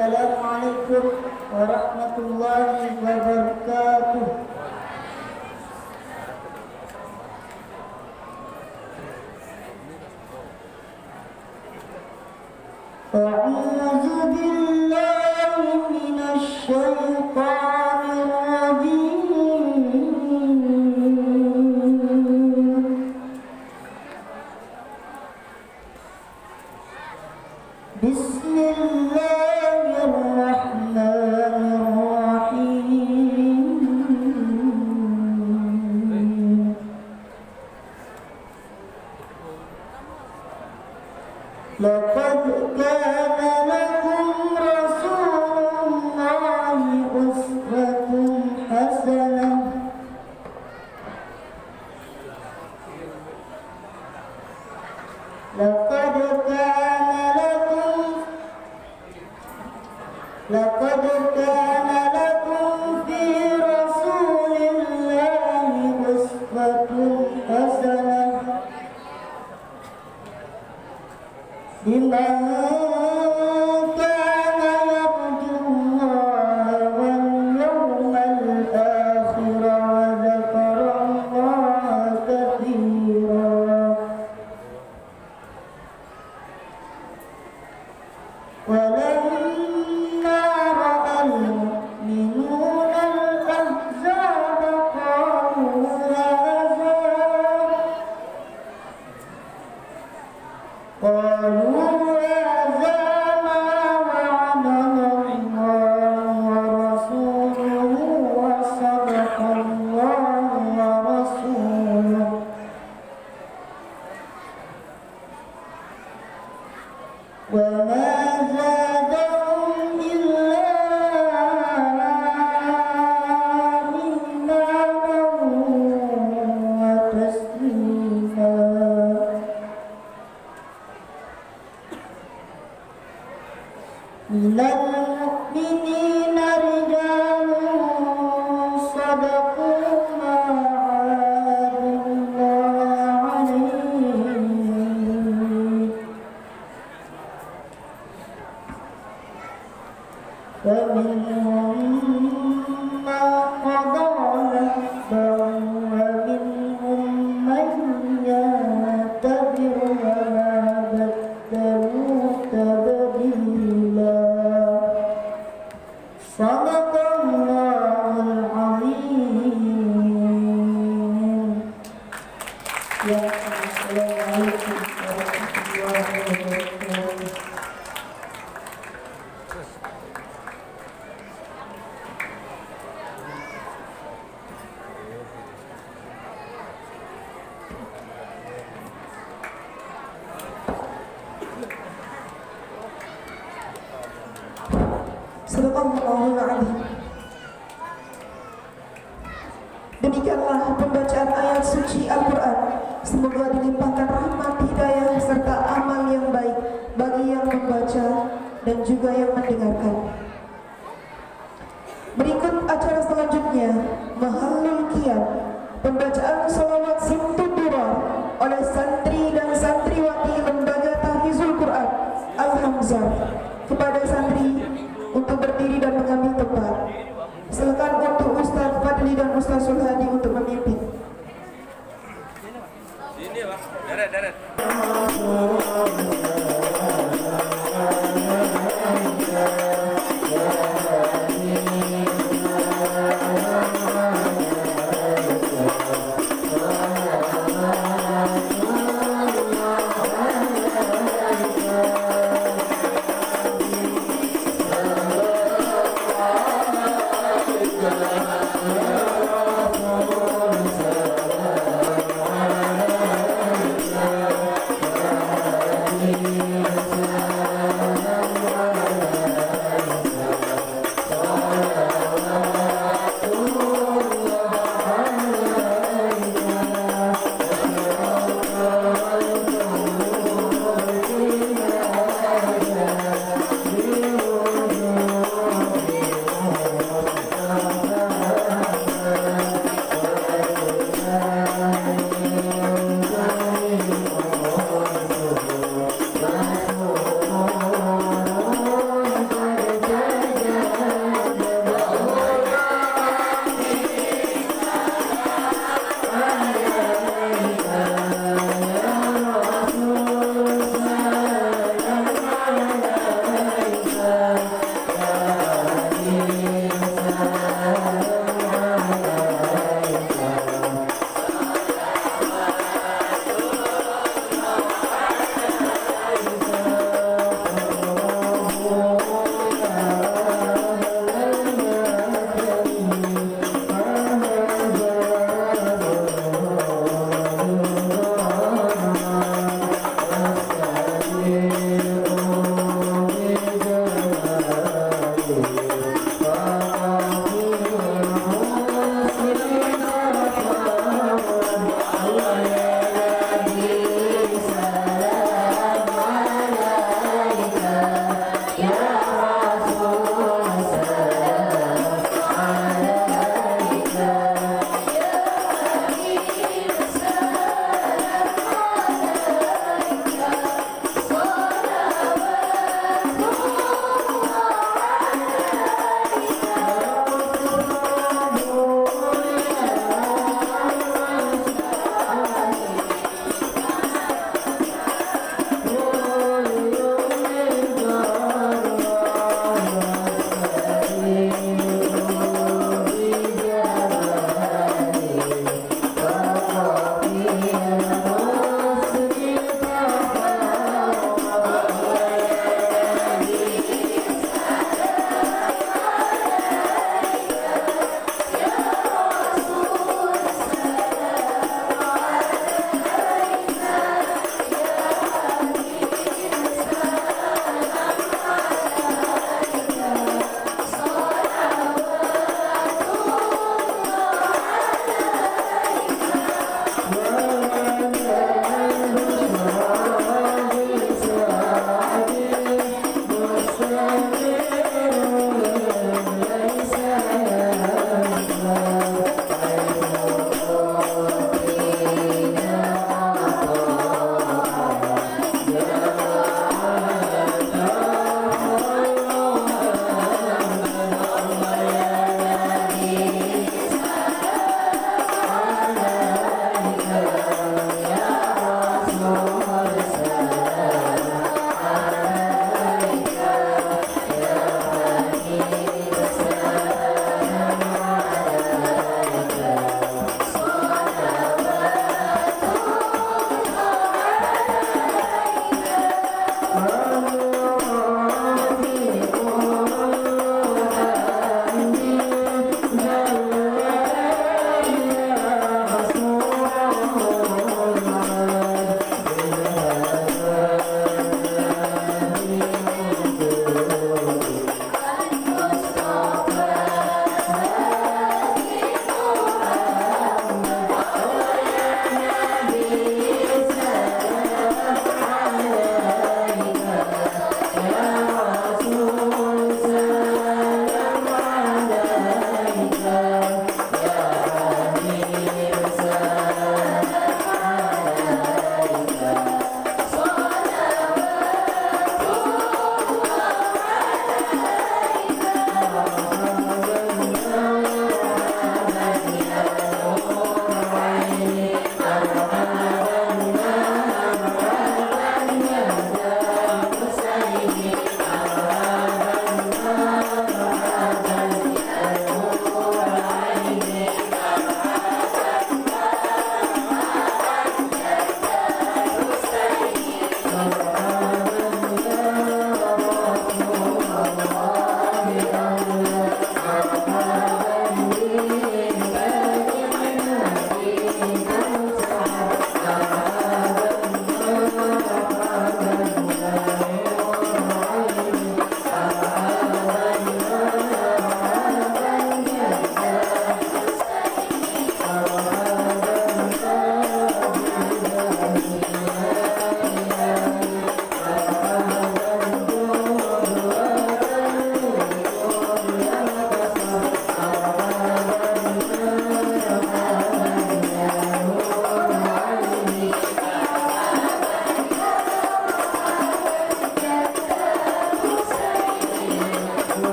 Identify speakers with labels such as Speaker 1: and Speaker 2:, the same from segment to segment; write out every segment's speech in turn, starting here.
Speaker 1: Assalamualaikum warahmatullahi wabarakatuh. A'udzu billahi minasy syaithanir rajim. Bismillahirrahmanirrahim. Laqad kana lakum rasulullahi uswatun hasanah. Laqad kana lakum fi rasulillahi uswatun hasanah liman kana yarjullaha wal yawmal akhir wa dzakara Allaha katsira. ولما رأى المؤمنون الأحزاب قالوا هذا ما وعدنا الله ورسوله وصدق الله ورسوله. وما زادهم إلا إيمانا وتسليما. من المؤمنين رجال صدقوا ما عاهدوا الله عليه، فمنهم من قضى نحبه ومنهم من ينتظر وما بدلوا تبديلا. صدق الله العظيم. السلام عليكم ورحمة الله وبركاته.
Speaker 2: Sadaqallahul adzim. Demikianlah pembacaan ayat suci Al-Quran. Semoga dilimpahkan rahmat, hidayah, serta amal yang baik bagi yang membaca dan juga yang mendengarkan. Berikut acara selanjutnya, Mahallul Qiyam, pembacaan salawat Simtud Durar oleh santri dan santriwati Lembaga Tahfizul Quran Al-Hamzah. Kepada santri untuk berdiri dan mengambil tempat. Silakan untuk Ustaz Fadli dan Ustaz Sulhadi untuk memimpin.
Speaker 3: Sini, Pak. Deret.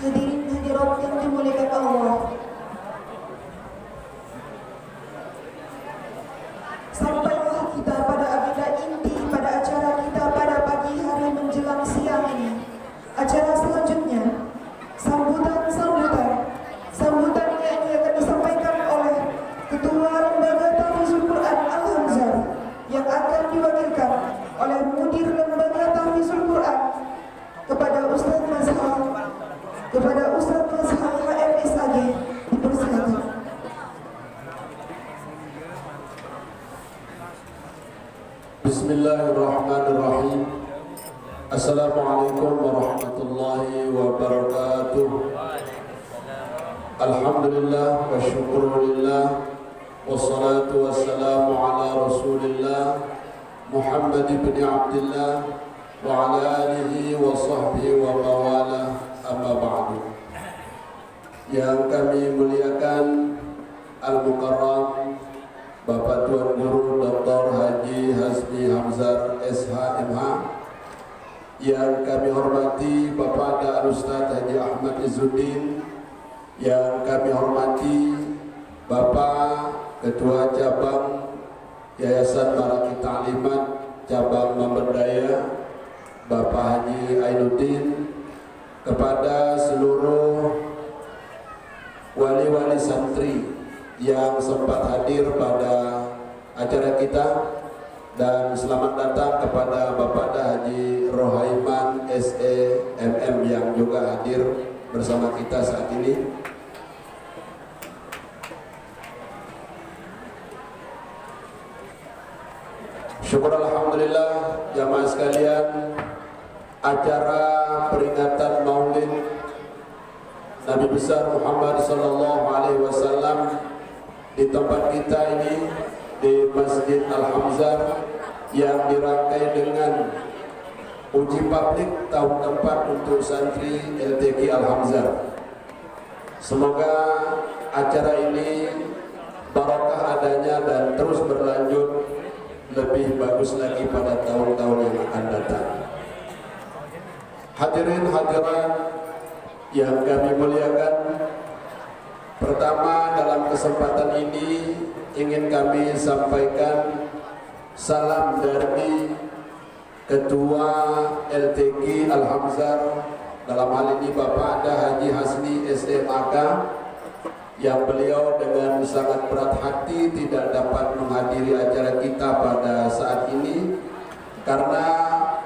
Speaker 2: Hadirin hadirat yang dimuliakan Allah, sampailah kita pada agenda inti pada acara kita pada pagi hari menjelang siang ini. Acara selanjutnya sambutan yang ini akan disampaikan oleh Ketua Lembaga Tahfizul Quran Al-Hamzah yang akan diwakilkan oleh Mudir Lembaga Tahfizul Quran kepada Ustaz Mazhar HMSAG. Dipersilakan.
Speaker 4: Bismillahirrahmanirrahim. Assalamualaikum warahmatullahi wabarakatuh. Alhamdulillah wa syukurulillah, wassalatu wassalamu ala rasulillah Muhammad ibn Abdillah wa ala alihi wa sahbihi wa mawala, amma ba'du. Yang kami muliakan Al-Mukarram Bapak Tuan Guru Dr. Haji Hasbi Hamzah SHMH, yang kami hormati Bapak Al-Ustaz Haji Ahmad Izzuddin, yang kami hormati Bapak Ketua Cabang Yayasan Maraki Ta'limat Cabang Memberdaya Bapak Haji Ainuddin, kepada seluruh wali-wali santri yang sempat hadir pada acara kita, dan selamat datang kepada Bapak Haji Rohaiman SEMM yang juga hadir bersama kita saat ini. Syukur alhamdulillah jamaah sekalian, acara peringatan Maulid Nabi besar Muhammad sallallahu alaihi wasallam di tempat kita ini di Masjid Al-Hamzah yang dirangkai dengan uji publik tahun keempat untuk santri LTQ Al-Hamzah. Semoga acara ini barakah adanya dan terus berlanjut lebih bagus lagi pada tahun-tahun yang akan datang. Hadirin hadirat yang kami muliakan, pertama dalam kesempatan ini ingin kami sampaikan salam dari Ketua LTQ Al-Hamzah, dalam hal ini Bapak Haji Hasni SMAK, yang beliau dengan sangat berat hati tidak dapat menghadiri acara kita pada saat ini, karena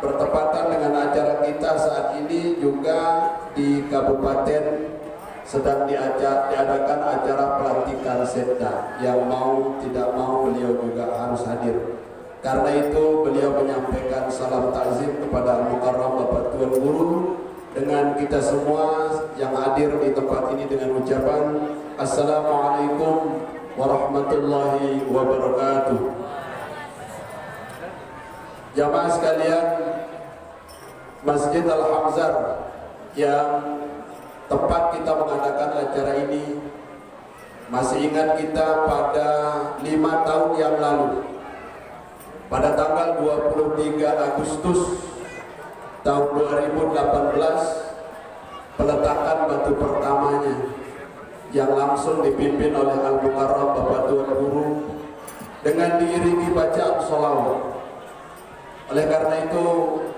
Speaker 4: bertepatan dengan acara kita saat ini juga di kabupaten sedang diadakan acara pelantikan setda, yang mau tidak mau beliau juga harus hadir. Karena itu beliau menyampaikan salam takzim kepada Al-Mukarram Bapak Tuan Guru dengan kita semua yang hadir di tempat ini dengan ucapan Assalamualaikum warahmatullahi wabarakatuh. Jamaah sekalian, Masjid Al-Hamzah yang tempat kita mengadakan acara ini, masih ingat kita pada 5 tahun yang lalu, pada tanggal 23 Agustus tahun 2018, peletakan batu pertamanya yang langsung dipimpin oleh Al-Mukarram Bapak Tuan Guru dengan diiringi bacaan sholawat. Oleh karena itu,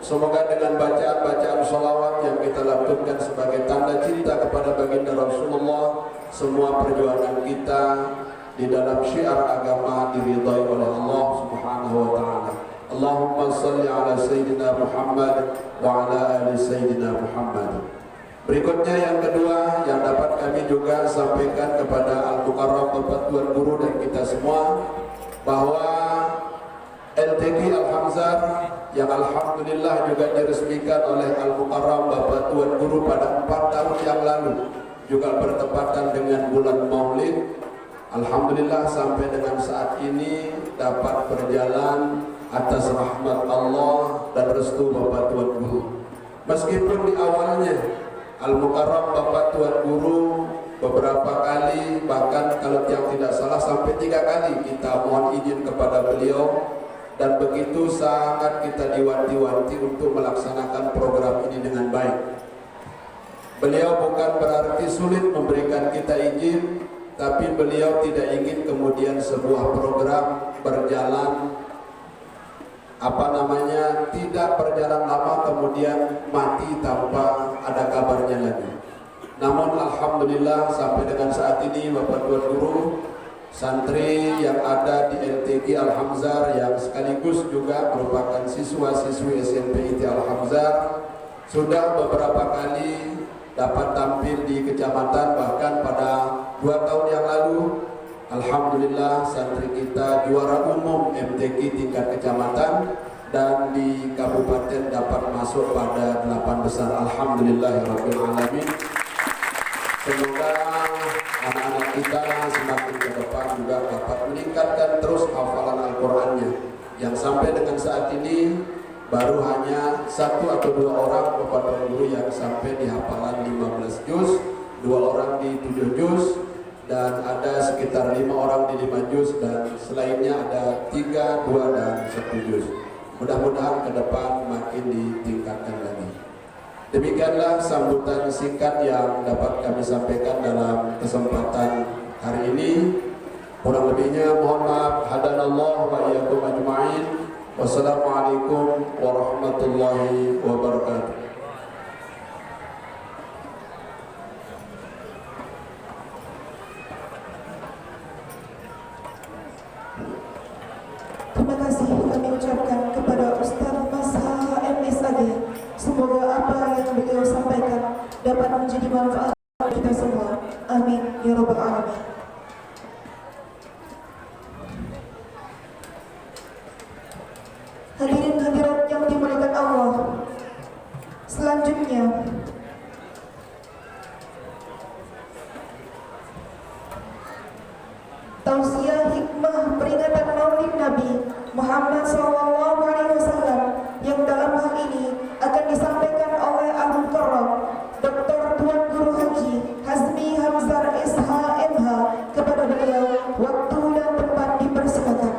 Speaker 4: semoga dengan bacaan-bacaan sholawat yang kita lakukan sebagai tanda cinta kepada baginda Rasulullah, semua perjuangan kita di dalam syiar agama diridhai oleh Allah Subhanahu wa taala. Allahumma shalli ala sayyidina Muhammad wa ala ali sayyidina Muhammad. Berikutnya yang kedua yang dapat kami juga sampaikan kepada Al-Mukarram Bapak Tuan Guru dan kita semua, bahwa LTG Al-Hamzar yang alhamdulillah juga diresmikan oleh Al-Mukarram Bapak Tuan Guru pada 4 tahun yang lalu, juga bertepatan dengan bulan Maulid. Alhamdulillah sampai dengan saat ini dapat berjalan atas rahmat Allah dan restu Bapak Tuan Guru. Meskipun di awalnya Al-Mukarram Bapak Tuan Guru beberapa kali, bahkan kalau yang tidak salah sampai 3 kali kita mohon izin kepada beliau, dan begitu sangat kita diwanti-wanti untuk melaksanakan program ini dengan baik. Beliau bukan berarti sulit memberikan kita izin, tapi beliau tidak ingin kemudian sebuah program berjalan tidak berjalan lama kemudian mati tanpa ada kabarnya lagi. Namun alhamdulillah sampai dengan saat ini Bapak Tuan Guru, santri yang ada di LTG Al-Hamzar yang sekaligus juga merupakan siswa-siswi SMP IT Al-Hamzar sudah beberapa kali dapat tampil di kecamatan, bahkan pada 2 tahun yang lalu alhamdulillah santri kita juara umum MTQ tingkat kecamatan, dan di kabupaten dapat masuk pada 8 besar. Alhamdulillahirabbil alamin. Semoga anak-anak kita semakin ke depan juga dapat meningkatkan terus hafalan Al-Qur'annya, yang sampai dengan saat ini baru hanya 1 atau 2 orang Bapak Tuan Guru yang sampai di hafalan 15 juz, 2 orang di 7 juz, dan ada sekitar 5 orang di 5 juz, dan selainnya ada 3, 2, dan 1 juz. Mudah-mudahan ke depan makin ditingkatkan lagi. Demikianlah sambutan singkat yang dapat kami sampaikan dalam kesempatan hari ini. Kurang lebihnya mohon maaf. Hadanallahu wa iyyakum ajma'in. Wassalamualaikum warahmatullahi wabarakatuh.
Speaker 2: Terima kasih kami ucapkan kepada Ustaz Masha MSAG. Semoga apa yang beliau sampaikan dapat menjadi manfaat bagi kita semua. Amin ya rabbal alamin. Hadirin hadirat yang dimuliakan Allah, selanjutnya tausiah hikmah peringatan Maulid Nabi Muhammad SAW yang dalam hal ini akan disampaikan oleh Al-Mukarram Dr. Tuan Guru Haji Hazmi Hamzar SH MH. Kepada beliau waktu dan tempat dipersilakan.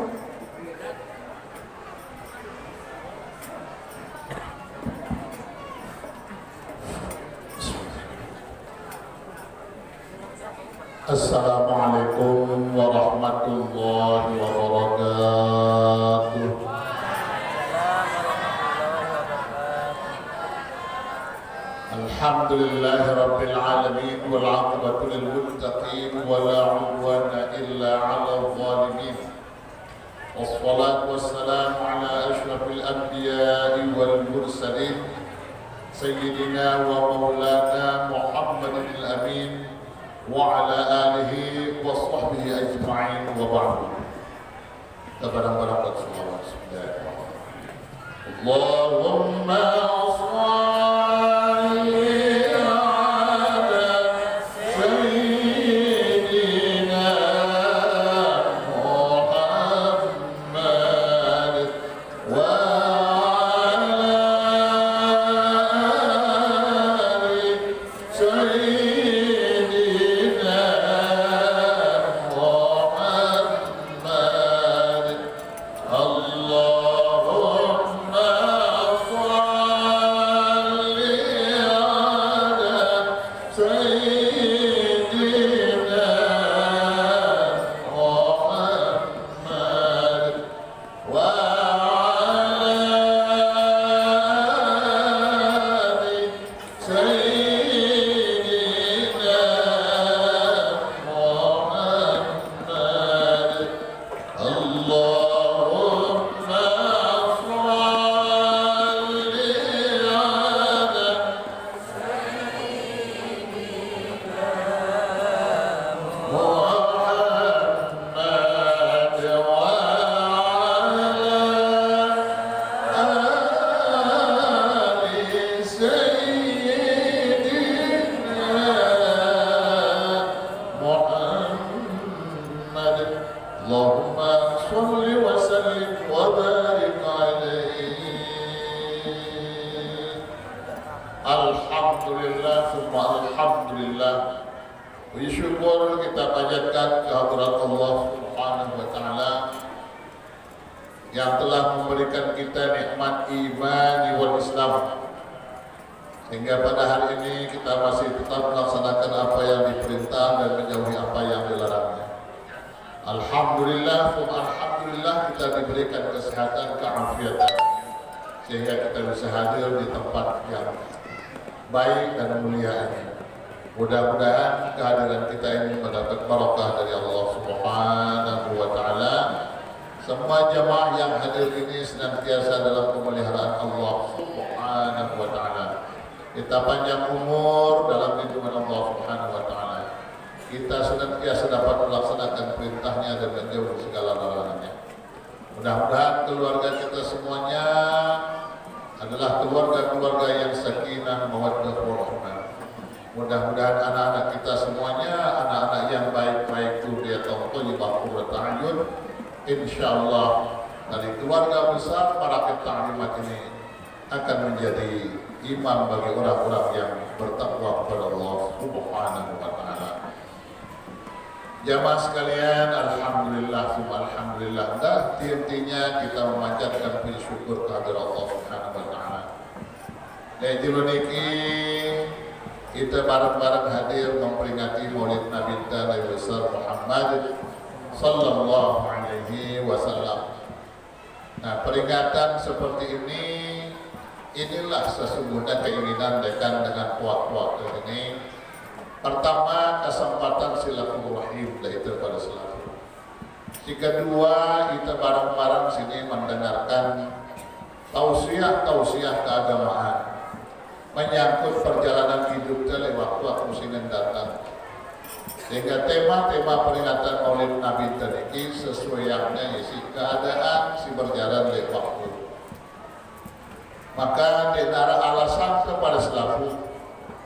Speaker 5: Assalamualaikum warahmatullahi wabarakatuh. Alhamdulillahi rabbil alamin wal 'aqibatu lil muttaqin wa la 'udwana illa 'alal zalimin. Wassalatu wassalamu ala asyrafil anbiya'i wal mursalin sayyidina wa maulana Muhammadin al-amin wa ala alihi wa sahbihi ajma'in wa ba'du. Kepada para pensulawat Allahumma salli ala sayyidina Muhammad wa ala ali sayyidina Muhammad. Allahumma salli Alhamdulillah. Puji syukur kita panjatkan kehadirat Allah Subhanahu wa taala yang telah memberikan kita nikmat iman wal Islam, sehingga pada hari ini kita masih tetap melaksanakan apa yang diperintah dan menjauhi apa yang dilarangnya. Alhamdulillah, alhamdulillah kita diberikan kesehatan, keafiatan, sehingga kita bisa hadir di tempat yang baik dan mulia ini. Mudah-mudahan kehadiran kita ini mendapat barakah dari Allah Subhanahu wa taala. Semua jamaah yang hadir ini senantiasa dalam pemeliharaan Allah Subhanahu wa taala. Kita panjang umur dalam lindungan Allah Subhanahu wa taala. Kita senantiasa dapat melaksanakan perintahnya dan menjauhi segala larangannya. Mudah-mudahan keluarga kita semuanya adalah keluarga-keluarga yang sakinah, mawaddah, warahmah. Mudah-mudahan anak-anak kita semuanya anak-anak yang baik-baik dzurriyyatan thayyibah qurrata a'yun. Insyaallah dari keluarga besar para ta'limat ini akan menjadi imam bagi orang-orang yang bertakwa kepada Allah Subhanahu wa taala. Jamaah sekalian, alhamdulillah summa alhamdulillah. Dah intinya kita memanjatkan puji syukur kehadirat Allah Subhanahu wa taala. Dan niki kita bareng-bareng hadir memperingati Maulid Nabi besar Muhammad sallallahu alaihi wasallam. Nah, peringatan seperti ini, inilah sesungguhnya keinginan dekan dengan kuat-kuat ini. Pertama, kesempatan silaturahim, yaitu pada silaturahim. Yang kedua, kita bareng-bareng sini mendengarkan tausiah keagamaan menyangkut perjalanan hidup dari waktu Senin datang. Sehingga tema-tema peringatan Maulid Nabi tadi sesuai yang isi keadaan si berjalan dari waktu. Maka denara alasan kepada selaku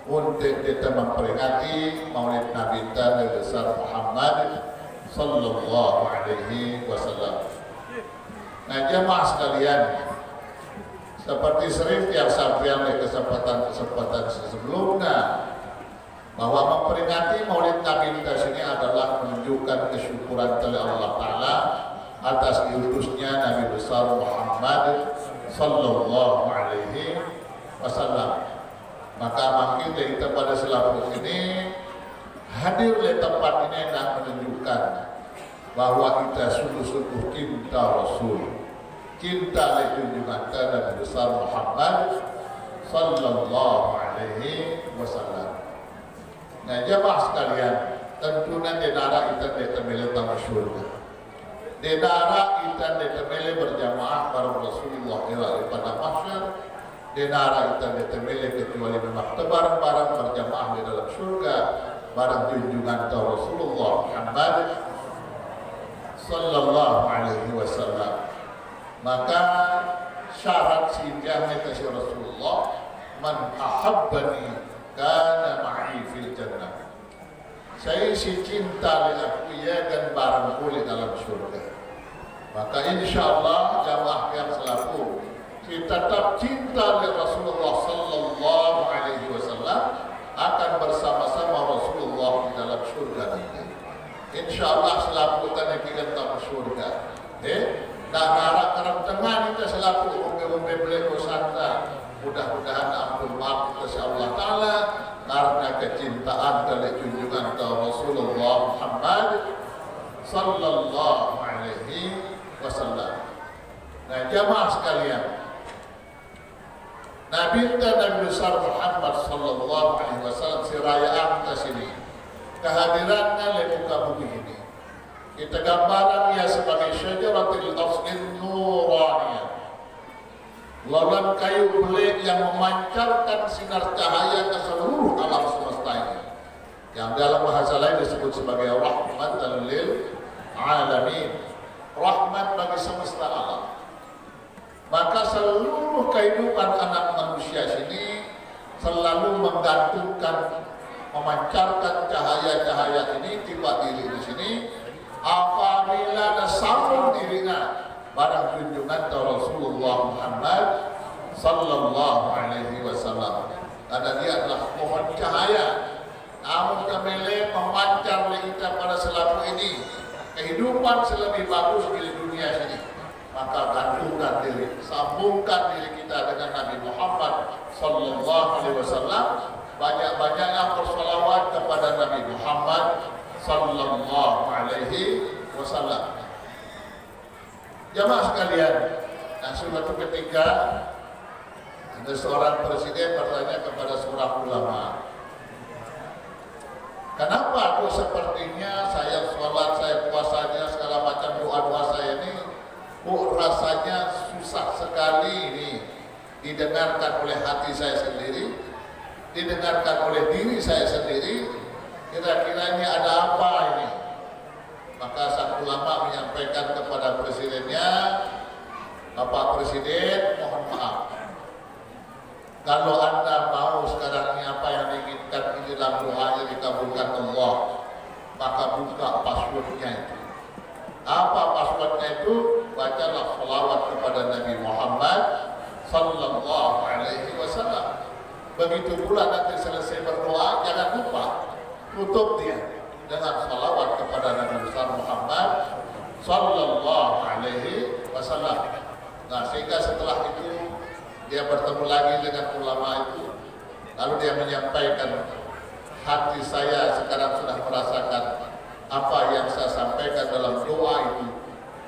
Speaker 5: untuk kita memperingati Maulid Nabi besar Muhammad sallallahu alaihi wasallam. Nah, jemaah sekalian, seperti sering tiap sampaian di kesempatan sebelumnya, bahwa memperingati Maulid Nabi ini adalah menunjukkan kesyukuran kepada Allah Ta'ala atas diutusnya Nabi besar Muhammad sallallahu alaihi wasallam. Maka makin kita pada selalu ini hadir di tempat ini dan menunjukkan bahwa kita sungguh-sungguh cinta Rasul, cinta junjungan Nabi besar Muhammad sallallahu alaihi wasallam. Nah, jemaah sekalian, tentunya denara kita ditemeli tamu syurga. Denara kita ditemeli berjamaah bareng Rasulullah pada mahsyar. Denara kita ditemeli kecuali memang bareng-bareng berjamaah di dalam surga bareng junjungan Rasulullah Muhammad sallallahu alaihi wasallam. Maka syarat singgahnya ke Rasulullah, man ahabbani kana ma'i fil jannah. Saya si cinta li aku ya dan barangku di dalam surga. Maka insyaallah jamaah yang selaku kita tetap cinta li Rasulullah sallallahu alaihi wasallam akan bersama-sama Rasulullah di dalam surga nanti. Insyaallah selaku kita kita dalam surga. Nah, harap kerentengan kita selaku umbe-umbe beliau santa. Mudah-mudahan ampun maaf kepada Allah Ta'ala karena kecintaan dari junjungan Rasulullah Muhammad sallallahu alaihi wasallam. Nah, jamaah sekalian, Nabi besar Muhammad sallallahu alaihi wasallam sirayaan ke sini. Kehadirannya di muka bumi ini. Kita gambaran ya sebagai syajaratul aslin nuraniyah. Lawan kayu belik yang memancarkan sinar cahaya ke seluruh alam semesta ini, yang dalam bahasa lain disebut sebagai rahmatan lil alamin, rahmat bagi semesta alam. Maka seluruh kehidupan anak manusia sini selalu menggantungkan, memancarkan cahaya-cahaya ini tiba diri di sini. Apabila ada sambung dirinya barang junjungan Rasulullah Muhammad sallallahu alaihi wasallam, karena dia adalah pohon cahaya kehidupan selebih bagus di dunia ini, maka gantungkan diri, sambungkan diri kita dengan Nabi Muhammad sallallahu alaihi wasallam, banyak-banyaknya bersolawat kepada Nabi Muhammad sallallahu alaihi wasallam. Jamaah sekalian, nah suatu ketika ada seorang presiden bertanya kepada seorang ulama, kenapa kok sepertinya saya sholat, saya puasanya, segala macam doa-doa saya ini kok rasanya susah sekali ini didengarkan oleh hati saya sendiri, didengarkan oleh diri saya sendiri, kira-kira ini ada apa ini? Maka sang ulama menyampaikan kepada presidennya, Bapak Presiden, mohon maaf, kalau Anda mau sekarang ini apa yang diinginkan ini dalam doanya dikabulkan Allah, maka buka passwordnya itu. Apa passwordnya itu? Bacalah salawat kepada Nabi Muhammad sallallahu alaihi wasallam. Begitu pula nanti selesai berdoa, jangan lupa tutup dia dengan salawat kepada Nabi besar Muhammad sallallahu alaihi wasallam. Nah, sehingga setelah itu dia bertemu lagi dengan ulama itu, lalu dia menyampaikan, hati saya sekarang sudah merasakan apa yang saya sampaikan dalam doa itu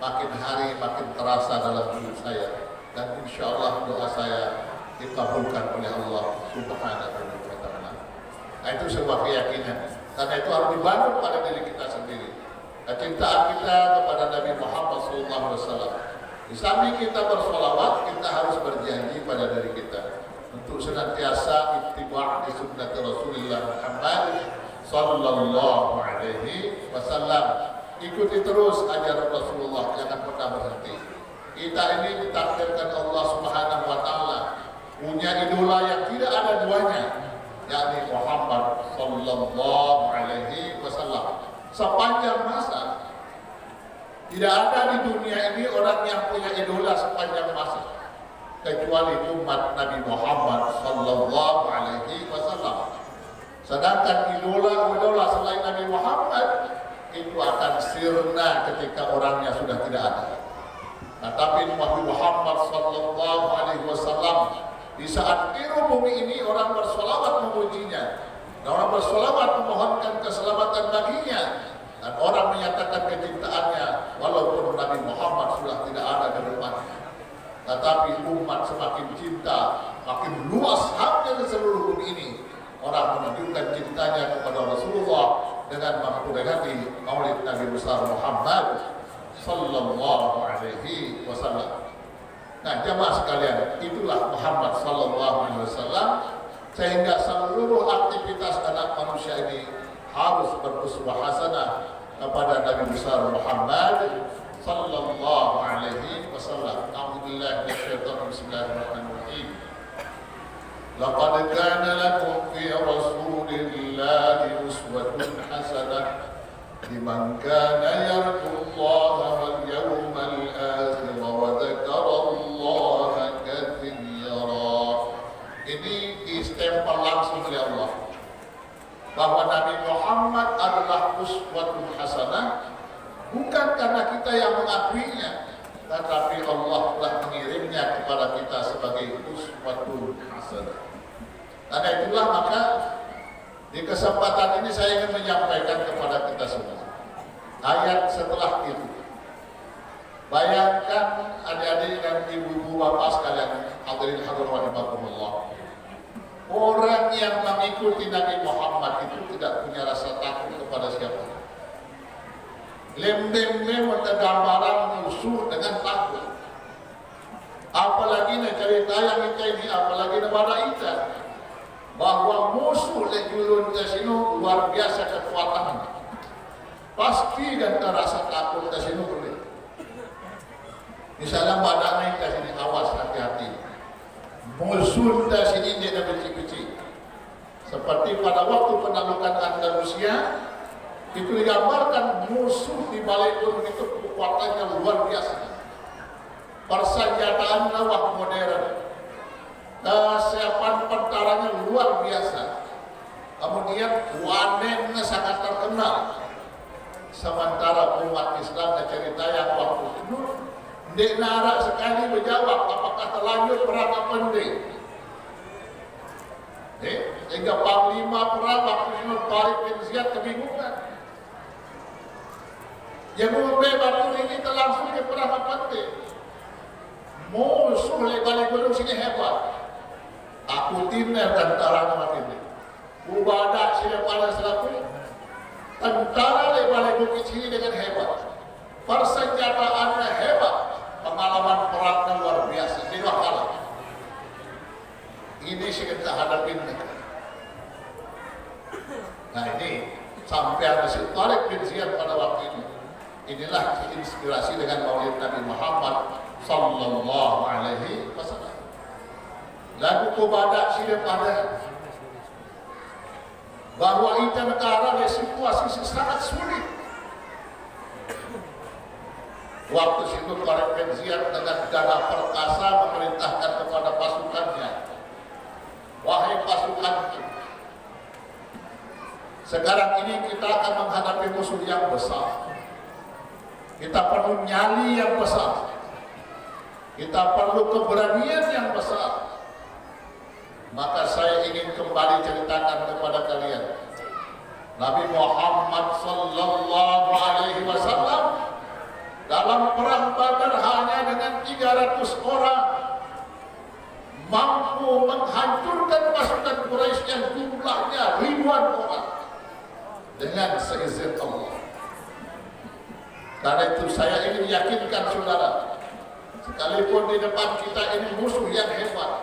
Speaker 5: makin hari makin terasa dalam hidup saya, dan insya Allah doa saya dikabulkan oleh Allah Subhanahu wa Ta'ala. Nah, itu sebuah keyakinan, karena itu harus dibangun pada diri kita sendiri. Kecintaan kita kepada Nabi Muhammad SAW. Di samping kita bersolawat, kita harus berjanji pada diri kita untuk senantiasa ittiba' di sunnah Rasulullah Muhammad sallallahu alaihi wasallam. Ikuti terus ajaran Rasulullah, jangan pernah berhenti. Kita ini ditakdirkan Allah Subhanahu wa Ta'ala punya idola yang tidak ada duanya, yakni Muhammad sallallahu alaihi wasallam. Sepanjang masa tidak ada di dunia ini orang yang punya idola sepanjang masa kecuali umat Nabi Muhammad sallallahu alaihi wasallam. Sedangkan idola selain Nabi Muhammad itu akan sirna ketika orangnya sudah tidak ada. Nah, tapi Nabi Muhammad sallallahu alaihi wasallam di saat tiru bumi ini orang bersolawat memujinya, dan orang bersolawat memohonkan keselamatan baginya, dan orang menyatakan kecintaannya walaupun Nabi Muhammad sudah tidak ada di depannya. Tetapi umat semakin cinta, makin luas haknya di seluruh bumi ini. Orang menunjukkan cintanya kepada Rasulullah dengan memperingati Maulid Nabi besar Muhammad sallallahu alaihi wasallam. Nah, jamaah sekalian, itulah Muhammad sallallahu alaihi wasallam, sehingga seluruh aktivitas anak manusia ini harus beruswah hasanah kepada Nabi besar Muhammad sallallahu alaihi wasallam. A'udzubillahi minasyaitonir rajim. Bismillahirrahmanirrahim. Laqad kana lakum fi rasulillahi uswatun hasanah liman kana yarjullaha wal yawmal akhir wa dzakarallaha katsira. Ini distempel langsung oleh Allah bahwa Nabi Muhammad adalah uswatun hasanah, bukan karena kita yang mengakuinya, tetapi Allah telah mengirimnya kepada kita sebagai uswatun hasanah. Karena itulah maka di kesempatan ini saya ingin menyampaikan kepada kita semua ayat setelah itu. Bayangkan adik-adik dan ibu-ibu bapak sekalian, hadirin hadirat rahimakumullah, orang yang mengikuti Nabi Muhammad itu tidak punya rasa takut kepada siapa. Lem-lem gambaran musuh dengan takut. Apalagi cerita yang kita ini, apalagi kepada kita, bahwa musuh lejulun kasino luar biasa kekuatannya. Pasti kan rasa takut kasino boleh. Misalnya badak naik ke sini, awas, hati-hati. Musuh ke sini dia dah benci-benci. Seperti pada waktu penaklukan Andalusia, itu digambarkan musuh di balik gunung itu kekuatannya luar biasa. Persenjataan lawak modern, kesiapan tentaranya luar biasa. Kemudian wanennya sangat terkenal. Sementara umat Islam cerita yang waktu itu Dek narak sekali menjawab apakah terlanjur perang apa penting. Hingga panglima perang waktu itu Tariq bin Ziyad kebingungan. Yang membebat ini terlangsung ke perang apa penting. Musuh balik gunung sini hebat. Aku timnya tentara nama ini. Ubadah sini pada selaku tentara balik bukit sini dengan hebat. Persenjataannya hebat. Pengalaman perangnya luar biasa. Tidak kalah. Ini sih kita hadapin. Nah ini sampai ada si Tariq bin Ziyad pada waktu ini. Inilah inspirasi dengan Maulid Nabi Muhammad sallallahu alaihi wasallam. Lagu kepada sini pada bahwa itu negara ada situasi sangat sulit. Waktu itu Tariq bin Ziyad dengan dana perkasa memerintahkan kepada pasukannya, wahai pasukanku, sekarang ini kita akan menghadapi musuh yang besar. Kita perlu nyali yang besar. Kita perlu keberanian yang besar. Maka saya ingin kembali ceritakan kepada kalian. Nabi Muhammad sallallahu alaihi wasallam dalam perang Badar hanya dengan 300 orang mampu menghancurkan pasukan Quraisy yang jumlahnya ribuan orang dengan seizin Allah. Karena itu saya ingin yakinkan saudara, sekalipun di depan kita ini musuh yang hebat,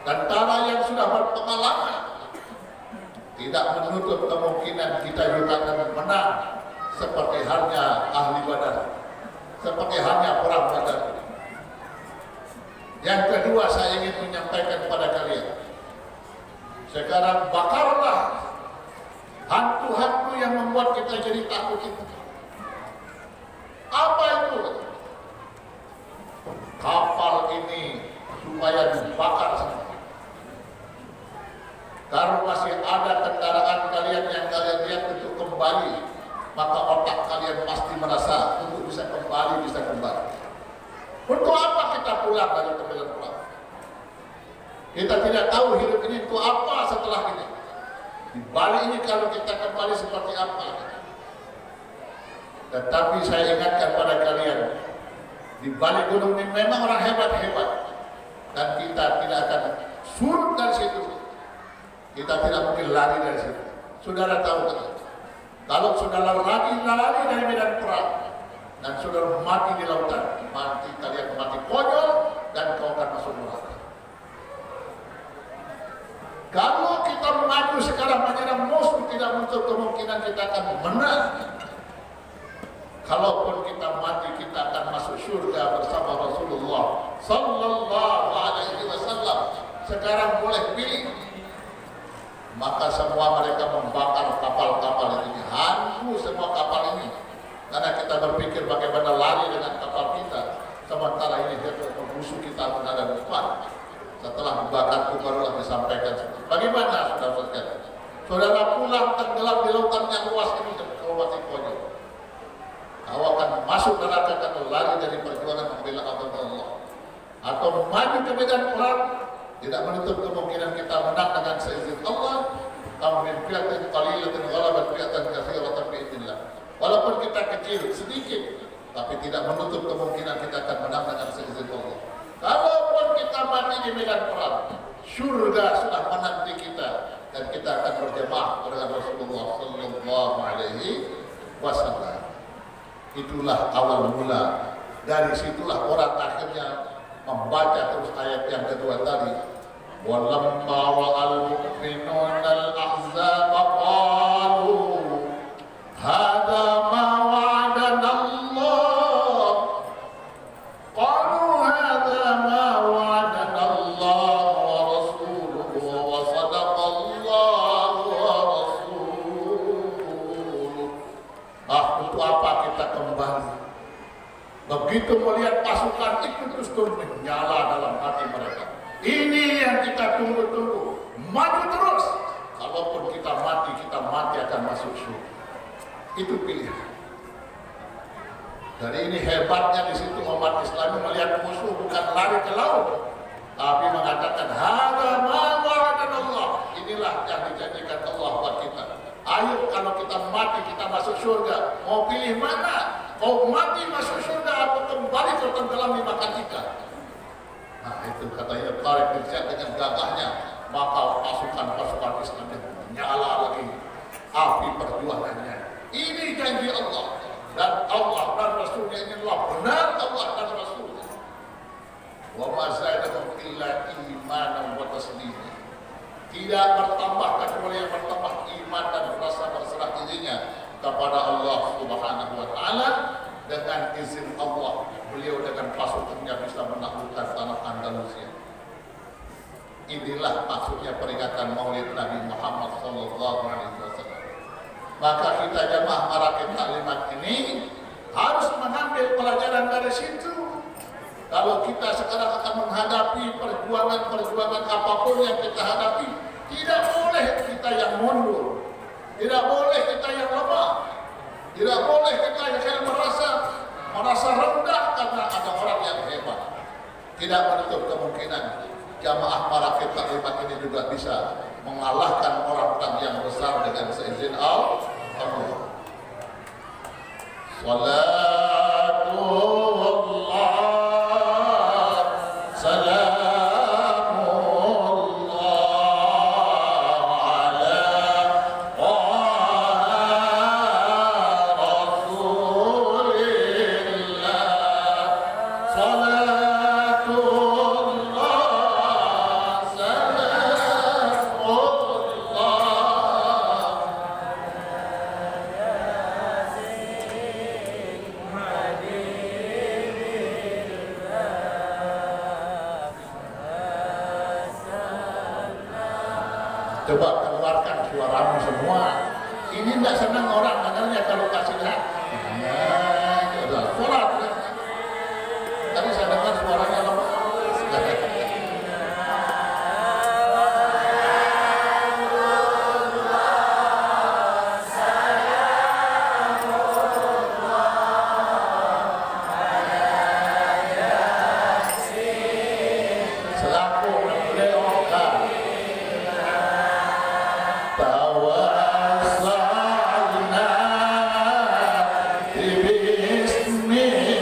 Speaker 5: tentara yang sudah berpengalaman, tidak menutup kemungkinan kita juga akan menang seperti halnya ahli Badar, seperti halnya perang Badar. Yang kedua saya ingin menyampaikan kepada kalian, sekarang bakarlah hantu-hantu yang membuat kita jadi takut itu. Apa itu? Kapal ini supaya dibakar semua. Kalau masih ada kendaraan kalian yang kalian lihat untuk kembali, maka otak kalian pasti merasa untuk bisa kembali. Untuk apa kita pulang dari tempat pulang? Kita tidak tahu hidup ini untuk apa setelah ini. Di balik ini kalau kita kembali seperti apa? Tetapi saya ingatkan pada kalian, di balik gunung ini memang orang hebat-hebat, dan kita tidak akan surut dari situ. Kita tidak mungkin lari dari situ. Saudara tahu kan? Kalau saudara lari dari medan perang dan saudara mati di lautan, mati kalian mati konyol dan kau akan masuk neraka. Kalau kita maju sekarang menyerang musuh, tidak menutup kemungkinan kita akan menang. Kalaupun kita mati, kita akan masuk surga bersama Rasulullah sallallahu alaihi wasallam. Sekarang boleh pilih. Maka semua mereka membakar kapal-kapal ini, hantu semua kapal ini. Karena kita berpikir bagaimana lari dengan kapal kita, sementara ini musuh kita ada di depan. Setelah dibakar itu barulah disampaikan. Bagaimana saudara-saudara? Saudara pulang tenggelam di lautan yang luas ini kau mati konyol. Kau akan masuk neraka karena lari dari perjuangan membela agama Allah. Atau maju ke medan perang, tidak menutup kemungkinan kita menang dengan seizin Allah. Kam min fi'atin qalilatin ghalabat fi'atan katsiratan bi'idznillah. Walaupun kita kecil sedikit, tapi tidak menutup kemungkinan kita akan menang dengan seizin Allah. Kalaupun kita mati di medan perang, surga sudah menanti kita dan kita akan berjemaah dengan Rasulullah sallallahu alaihi wasallam. Itulah awal mula. Dari situlah orang akhirnya membaca terus ayat yang kedua tadi. Walamma ra'al mu'minuna al-ahzaba qalu hadza ma wa'adana Allah. Qalu hadza ma wa'adana Allah wa rasuluhu wa sadaqa Allah wa rasuluhu. Untuk apa kita kembali? Begitu melihat pasukan itu terus menyala dalam hati mereka. Ini yang kita tunggu-tunggu. Maju terus. Kalaupun kita mati akan masuk surga. Itu pilihan. Dari ini hebatnya di situ umat Islam melihat musuh bukan lari ke laut, tapi mengatakan hada ma wa'adana Allah. Inilah yang dijanjikan Allah buat kita. Ayo kalau kita mati kita masuk surga. Mau pilih mana? Mau mati masuk surga atau kembali tertenggelam di makan ikan? Nah itu katanya Tariq bin Ziyad dengan gagahnya, maka pasukan-pasukan Islam menyala lagi api perjuangannya. Ini janji Allah. Dan Allah dan Rasulnya inilah benar Allah dan Rasulnya. Wa ma zadahum illa imanan wa taslima. Tidak bertambah kecuali yang bertambah iman dan rasa berserah dirinya kepada Allah Subhanahu wa taala. Dengan izin Allah, beliau dengan pasukannya bisa menaklukkan tanah Andalusia. Inilah maksudnya peringatan Maulid Nabi Muhammad sallallahu alaihi wasallam. Maka kita jamaah Marakit Taklimat ini harus mengambil pelajaran dari situ. Kalau kita sekarang akan menghadapi perjuangan apapun yang kita hadapi, tidak boleh kita yang mundur, tidak boleh kita yang lemah, tidak boleh kita yang merasa rendah karena ada orang yang hebat. Tidak menutup kemungkinan jamaah Marakit Taklimat ini juga bisa mengalahkan orang-orang yang besar dengan seizin Allah. Salatullah salamullah ala Rasulillah. Salatullah coba keluarkan suaramu semua. Ini tidak senang orang dengarnya kalau kasih lihat. Sholat. Tadi saya dengar suaranya lemah. Tawassalna bismillah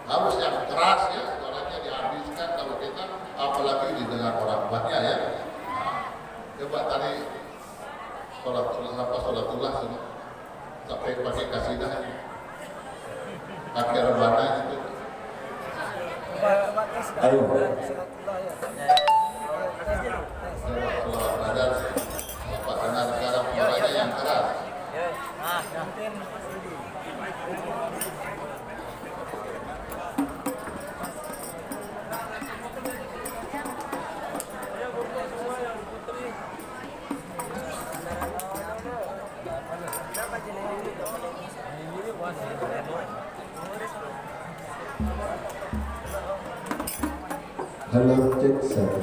Speaker 5: Harus yang keras ya, suaranya dihabiskan kalau kita, apalagi didengar orang banyak ya. Nah, coba tadi sholatullah semua sampai pakai kasidah pakai rebana itu.
Speaker 4: Ayo.
Speaker 5: Sholat badar, Bapak dengar sekarang suaranya yang keras.
Speaker 4: Halo, cek satu.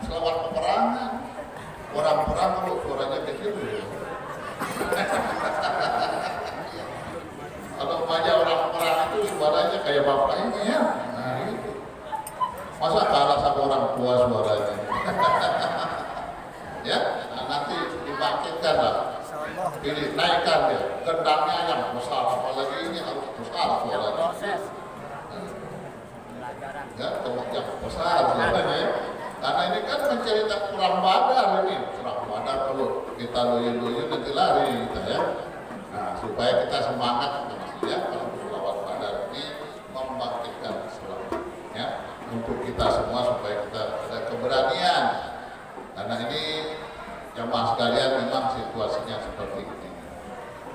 Speaker 5: selawat peperangan. Orang perang kalau suaranya kecil ya. Kalau banyak orang perang itu suaranya kayak bapak ini ya. Nah itu. Masa kalah sama orang tua suaranya. Ya, nah, nanti dibangkitkan lah. Pilih naikkan ya. Gendangnya yang besar, apalagi ini harus besar suaranya. Ya, yang besar suaranya ya. Karena ini kan mencerita perang Badar ini. Perang Badar kalau kita loyo-loyo nanti lari kita ya. Nah, supaya kita semangat ya kalau selawat Badar ini membangkitkan semangat ya untuk kita semua supaya kita ada keberanian. Karena ini jamaah sekalian memang situasinya seperti ini.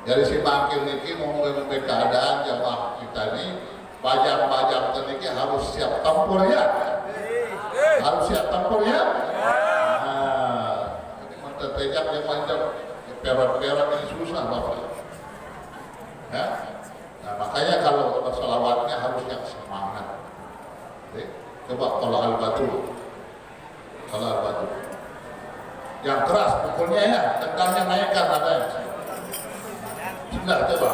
Speaker 5: Dari si bangkil ini mau memimpin keadaan jamaah kita ini bajang-bajang ini harus siap tempur ya. Harus siap tempur ya. Nah, ini mentetejak yang panjang perot-perot ini susah bapak. Ya. Nah, makanya kalau selawatnya harus yang semangat. Oke. Coba kalau al-batu, yang keras pukulnya ya, tendangnya naikkan ada yang. Sudah coba.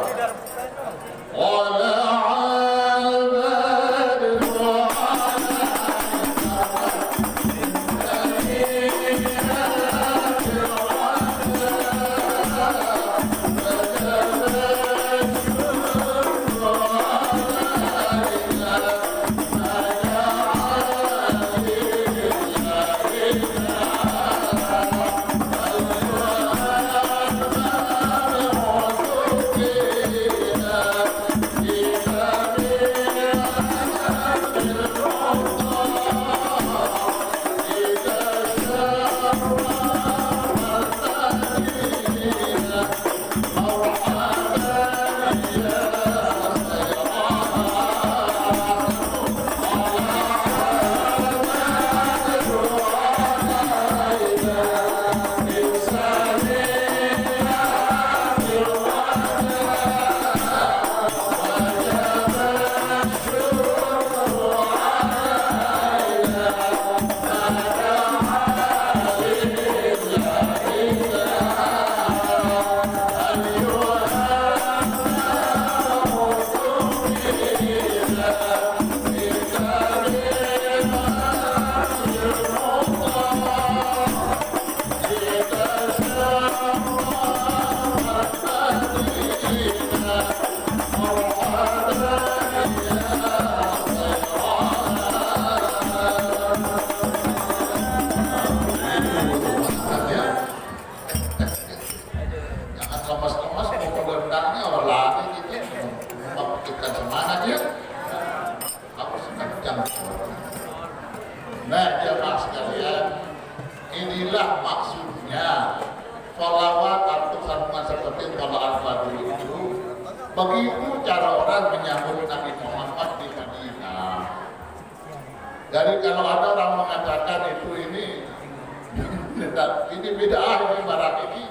Speaker 5: lemas-lemas mau gendangnya orang lain gitu membuktikan semangat ya. Aku sekencang. Nah jemaah sekalian, inilah maksudnya sholawat atau sambungan seperti kalau al-Fadil itu. Begitu cara orang menyambut Nabi Muhammad di Madinah. Jadi kalau ada orang mengatakan ini bid'ah ini barang ini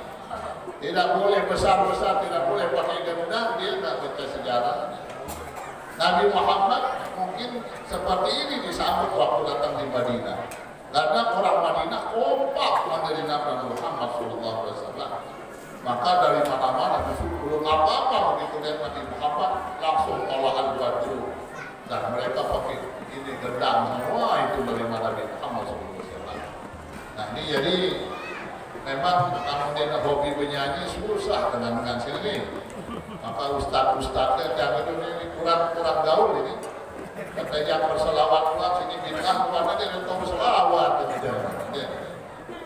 Speaker 5: tidak boleh besar-besar, tidak boleh pakai gendang, dia tidak baca sejarah. Nabi Muhammad mungkin seperti ini disambut waktu datang di Madinah. Karena orang Madinah kompak menerima Nabi Muhammad SAW. Maka dari mana-mana belum apa-apa begitu lihat Nabi Muhammad langsung tolak al-Badru. Dan mereka pakai ini gendang semua itu dari Nabi Muhammad SAW. Nah ini jadi memang kamu dia hobi bernyanyi susah dengan sini. Maka ustaz-ustaznya jangan ini kurang gaul ini. Kata yang berselawat pulang sini bintang keluar dia untuk berselawat gitu.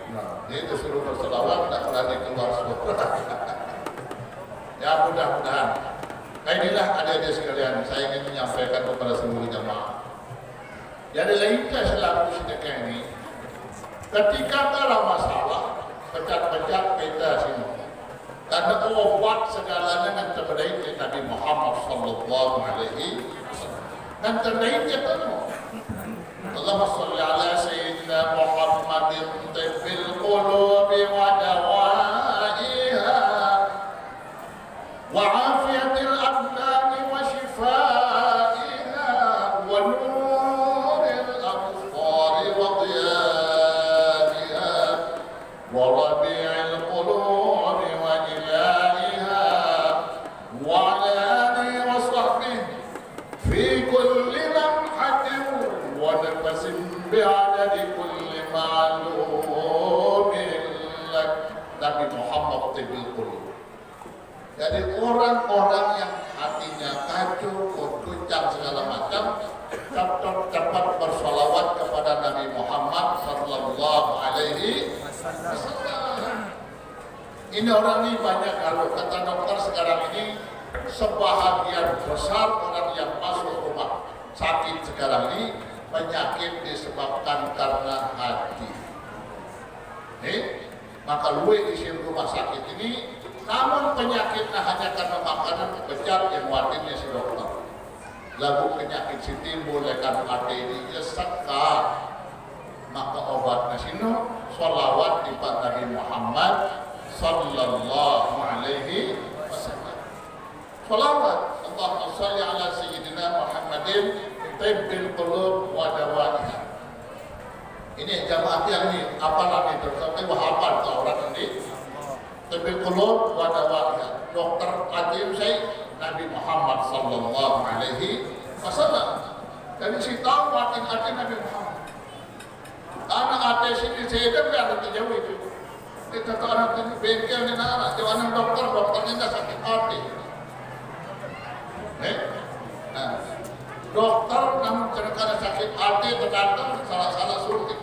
Speaker 5: Nah, dia itu suruh berselawat tidak berani keluar suara. Ya mudah-mudahan. Nah inilah adik-adik sekalian saya ingin menyampaikan kepada seluruh jamaah. Jadi lainnya selaku sedekah ini, ketika kalau masalah pecat-pecat kita sini. Karena obat segalanya yang terbaik di Nabi Muhammad sallallahu alaihi wasallam. Dan terbaiknya penuh. Allahumma shalli ala sayyidina Muhammadin tibbil qulubi wa dawaiha wa afiyatil abdani wa shifaiha wa nuril absari wa diyaiha wa rabi'il qulubi بعدد كل معلوم لك Nabi Muhammad Tibil Qulub. Jadi orang-orang yang hatinya kacau, goncang segala macam, cepat bersolawat kepada Nabi Muhammad Sallallahu Alaihi Wasallam. Ini orang ini banyak kalau kata dokter sekarang ini sebahagian besar orang yang masuk rumah sakit sekarang ini penyakit disebabkan karena hati. Maka luwe isi rumah sakit ini, namun penyakitnya hanya karena makanan kebecat yang watinnya si dokter. Lalu penyakit si timbul karena hati ini sekar. Maka obatnya sino sholawat di Nabi Muhammad Sallallahu Alaihi Wasallam. Sholawat Allahumma sholli ala sayyidina Muhammadin tibbil qulub wa dawaiha. Ini jamaah yang ini apalah itu sampai hafal ke orang ini. Tibbil qulub wa dawaiha. Dokter Atim saya Nabi Muhammad sallallahu alaihi wasallam. Jadi si tahu watin hati Nabi Muhammad. Anak hati sini saya kan ada jauh itu. Kita tahu anak ini bengkel ni anak jangan dokternya sakit hati. Dokter namun kadang-kadang sakit hati terkadang salah suntik.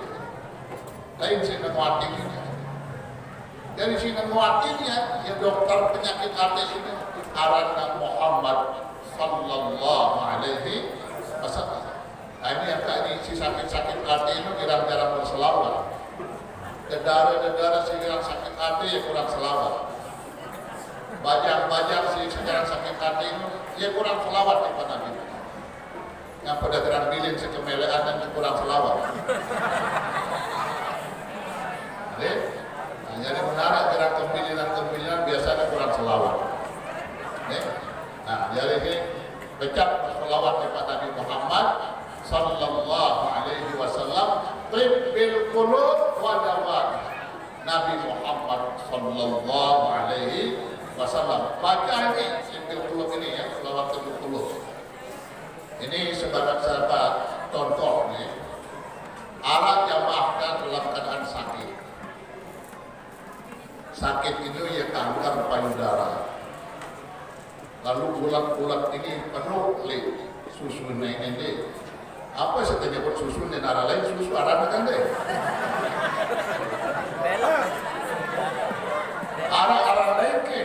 Speaker 5: Lain si nenguatinya. Dari si nenguatinya ya dokter penyakit hati ini karena Muhammad Sallallahu Alaihi Wasallam. Nah ini yang tadi si sakit-sakit hati itu jarang-jarang berselawat. Dedara-dedara si jarang sakit hati ya kurang selawat. Bajang-bajang si jarang sakit hati itu ya kurang selawat kepada Nabi. Yang pada terang bilin sekemelean dan kurang selawat. Jadi menarik gerak kembilinan biasanya kurang selawat. Nah, jadi ini becak selawat kepada Nabi Muhammad Sallallahu Alaihi Wasallam. Tibbil qulub wa dawaiha. Nabi Muhammad Sallallahu Alaihi Wasallam. Baca ini tibbil qulub ini ya, selawat tibbil qulub. Ini sebagai sahabat contoh nih. Alat jamaahkan dalam keadaan sakit. Sakit itu ya kanker payudara. Lalu bulat-bulat ini penuh susu ini. Apa sebenarnya buat susu ini nara lain susu arah kan deh. Arah lain ke.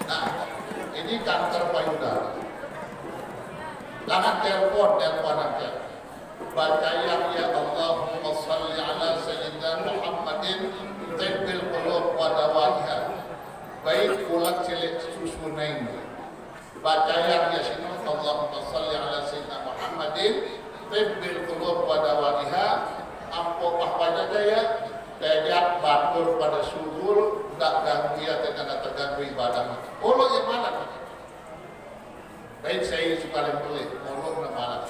Speaker 5: Nah, ini kanker payudara. Jangan telepon aja. Baca ya Allahumma salli ala sayyidina Muhammadin tibbil qulub wa dawaiha. Baik ulat cilik susu naik. Baca ya sinu Allahumma salli ala sayyidina Muhammadin tibbil qulub wa dawaiha. Ampo pahwanya ya tidak batur pada subur, tak ganggu ya tidak terganggu ibadah. Olo yang mana? Baik saya suka boleh, olo yang mana?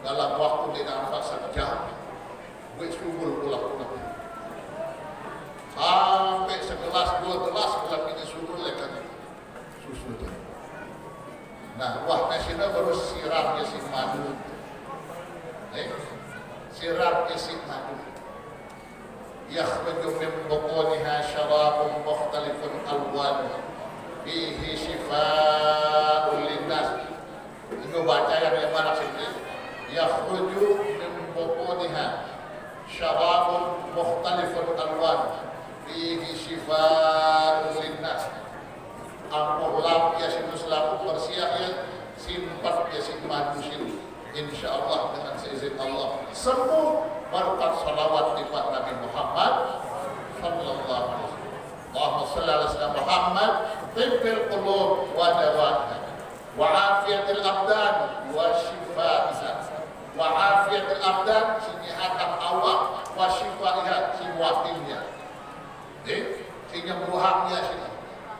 Speaker 5: Dalam waktu tidak nampak sejam, gue subur pulang. Sampai 11-12 bulan ini subur lekan susu tu. Nah, wah nasional baru siram ya si madu. Siram ya si madu. Yakhruju min butuniha syarabun mukhtalifun alwan fihi shifaa'un linnas. Ini baca yang mana sini? Yakhruju min butuniha syarabun mukhtalifun alwan fihi shifaa'un linnas. Ampuh lam ya sinus laku persiap ya simpat ya simpan sini. InsyaAllah dengan seizin Allah sembuh berkat salawat di Pak Nabi Muhammad sallallahu alaihi wasallam. Allahumma shalli ala sayyidina Muhammad tibbil qulub wa dawaiha wa afiyatil abdan wa shifaiha wa afiyatil abdan sinihatan awak wa shifaiha siwatinnya. Penyembuhannya sini.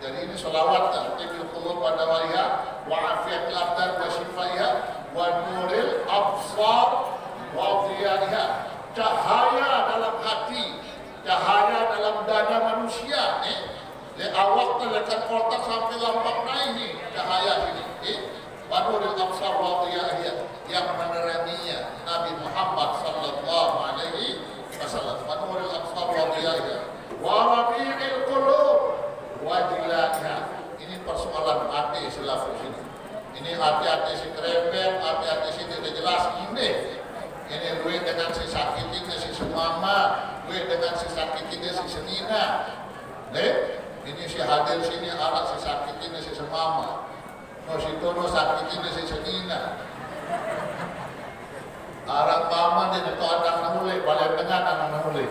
Speaker 5: Jadi ini salawat tibbil qulub wa dawaiha wa afiyatil abdan wa shifaiha wa nuril absar wa dhiyaiha. Cahaya dalam hati, cahaya dalam dada manusia le awak terlekat otak sampai lampak naik ni cahaya ini wa nuril absar wa dhiyaiha yang meneranginya Nabi Muhammad sallallahu alaihi wasallam. Wa nuril absar wa dhiyaiha wa rabi'il qulub wa jilaiha. Ini persoalan hati selalu sini. Ini hati-hati si kerempet, hati-hati si tidak jelas ini duit dengan si sakit ini si semama, duit dengan si sakit ini si senina. Ini si hadir sini alat si sakit ini si semama, no si tono sakit ini si senina. Arang paman dia tu anak namule, balik tengah anak namule.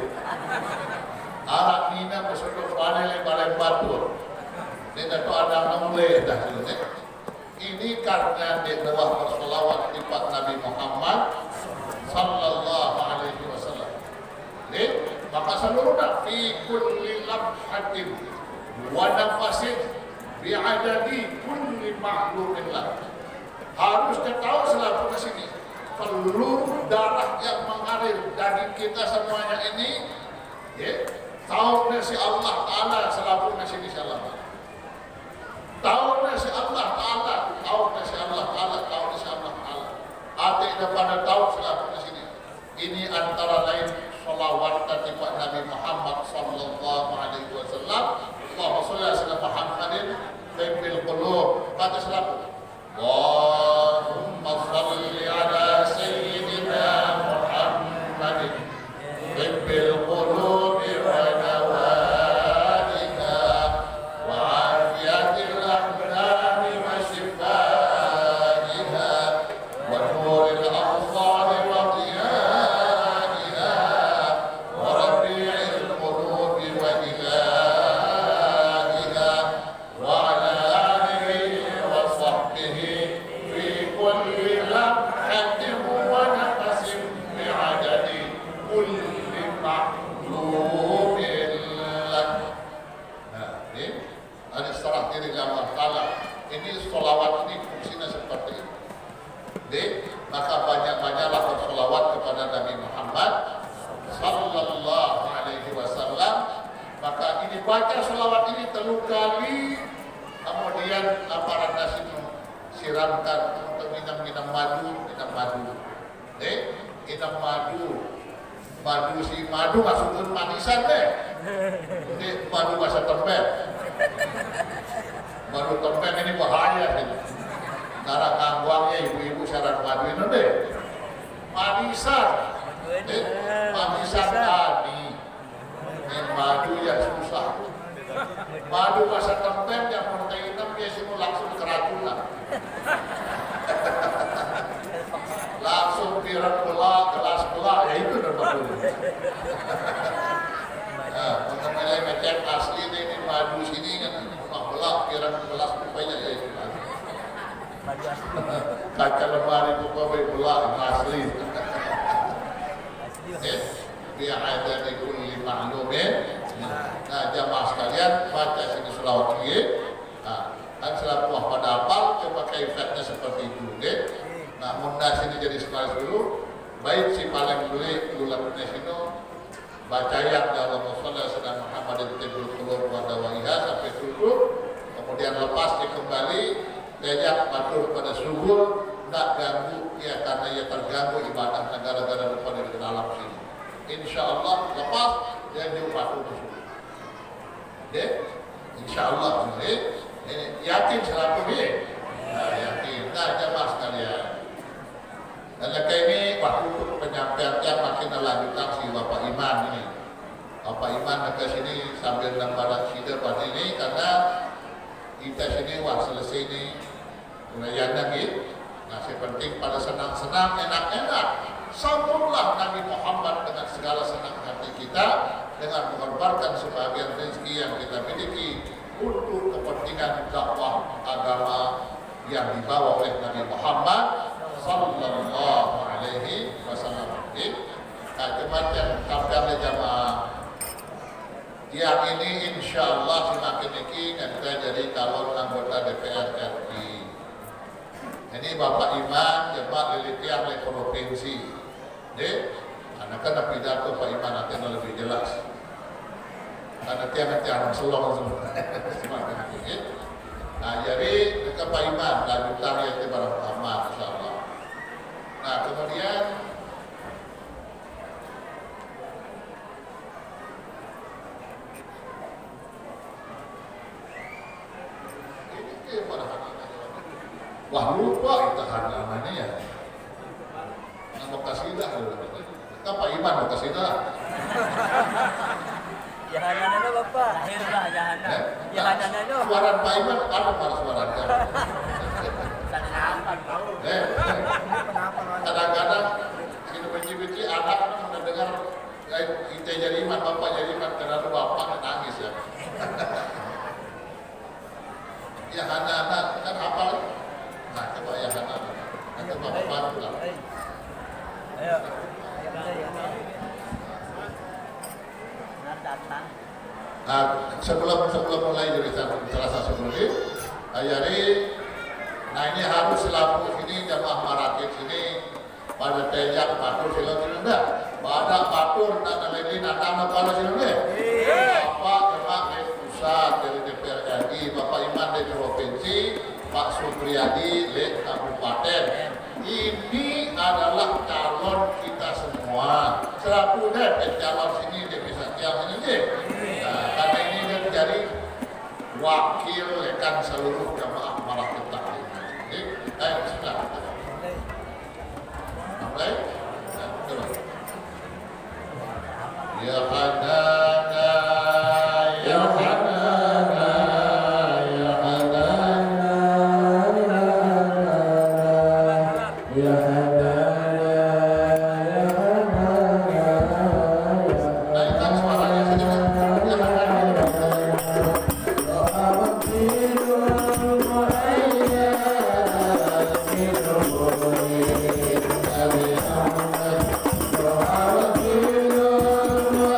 Speaker 5: Arang nina bersuduk panel balik batur, dia tu anak namule dah tu. Ini karena dia telah bersolawat di Pak Nabi Muhammad sallallahu alaihi wasallam. Maka seluruhnya fi kulli lamhatin wa nafasin bi'adadi kulli makhlukin lah. Harus ketahui selalu ke sini seluruh darah yang mengalir dari kita semuanya ini tahu si Allah Ta'ala selalu ke sini selalu. Tahu si Allah Ta'ala, tahu si Allah Ta'ala, tahu si Allah Ta'ala. Hati daripada tahu selalu di sini. Ini antara lain salawat dari Pak Nabi Muhammad sallallahu alaihi wasallam. Allahumma shalli ala sayyidina Muhammadin tibbil qulub. Kata selalu. Allahumma shalli ala sayyidina Muhammadin tibbil qulub wa dawaiha wa afiyatil abdani wa shifaiha wa nuril absar wa dhiyaiha wa rabi'il qulub wa ilaiha wa ala alihi wa sahbihi fi kulli lamhatin wa nafasin bi'adadi kulli makhlukin lak. Nah, ini ada serah diri Allah Ta'ala. Ini sholawat ini fungsinya seperti ini. Maka banyak-banyaklah bersolawat kepada Nabi Muhammad sallallahu alaihi wasallam. Maka ini baca sholawat ini 3 kali. Kemudian aparat nasi siramkan untuk minum madu. Minum madu si madu masukkan manisan Ini madu bahasa tempat. Madu tempat ini bahaya Darah kangguangnya ibu-ibu syarat madu ini manisan. Manisan tadi. Ini madu yang susah. Madu masa tempen yang protein dia semua langsung keracunan. Langsung pirang belah, gelas belah, ya itu nama dulu. Nah, mengenai macam asli ini madu sini kan belah, pirang gelas rupanya ya itu. Kaca lemari buka belah asli. Biar ada di kulli maklumin. Nah, jamaah sekalian baca sini selawat ini. Nah, kan selalu pada apal coba kaitannya seperti itu, deh. Nah, munda sini jadi sekali dulu. Baik si paling dulu lulatnya sini baca yang dalam Rasulullah sedang Muhammad Tibul Qulub wa Dawaiha sampai tutup. Kemudian lepas dia kembali diajak matur pada subuh, tidak ganggu ya karena ia terganggu ibadah negara-negara lupa di dalam sini. Insya Allah lepas dia diupatur subuh. Deh, insya Allah ini yakin selaku dia. Nah, yakin. Nah, jamaah sekalian. Dan ini waktu penyampaian makin lanjutan si Bapak Iman ini. Bapak Iman ke sini sambil lembaran sidar pada ini karena kita sini wah selesai ini unayana gitu. Nah, penting pada senang-senang, enak-enak. Sambutlah Nabi Muhammad dengan segala senang hati kita dengan mengorbankan sebagian rezeki yang kita miliki untuk kepentingan dakwah agama yang dibawa oleh Nabi Muhammad sallallahu alaihi wasallam. Nah, kematian kapan jamaah yang ini insya Allah semakin ini kita jadi calon anggota DPR RI. Ini Bapak Iman jemaat lilitian oleh provinsi. Deh, karena kan pidato Pak Iman nanti lebih jelas. Karena nanti anak selong semua. Semakin ini. Nah, jadi ke Pak Iman lanjutan yang itu barang Muhammad insya Allah. Nah, kemudian ini pada wah lupa kita namanya ya. Nama kasidah dulu. Kita Pak Iman mau kasidah.
Speaker 3: Jahanan na Bapak. Lahirlah jahanan. Jahanan na.
Speaker 5: Suara Pak Iman ada pada suaranya. Kadang-kadang kita benci-benci anak mendengar kita jadi iman bapak jadi iman karena bapak nangis ya. Ya anak-anak kan apa? Nah coba ya anak-anak. Nanti bapak bantu lah.
Speaker 3: Ayo. Datang.
Speaker 5: Nah sebelum mulai dari terasa sebelum ini, jadi nah ini harus selaku ini jamaah marakit sini pada tejak patur silang enggak pada patur dan lain-lain natana pada silang Bapak jemaah dari pusat dari DPR RI Bapak Iman dari provinsi Pak Supriyadi dari kabupaten ini adalah calon kita semua selaku calon sini bisa yang ini deh nah, karena ini menjadi wakil rekan seluruh jamaah marakit taklim. Ayo bismillah. Mulai. Coba. Ya Hanana, ya Hanana, ya Hanana, ya Hanana, ya Hanana. Naikkan suaranya sedikit. Ya Hanana.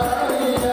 Speaker 1: Thank you.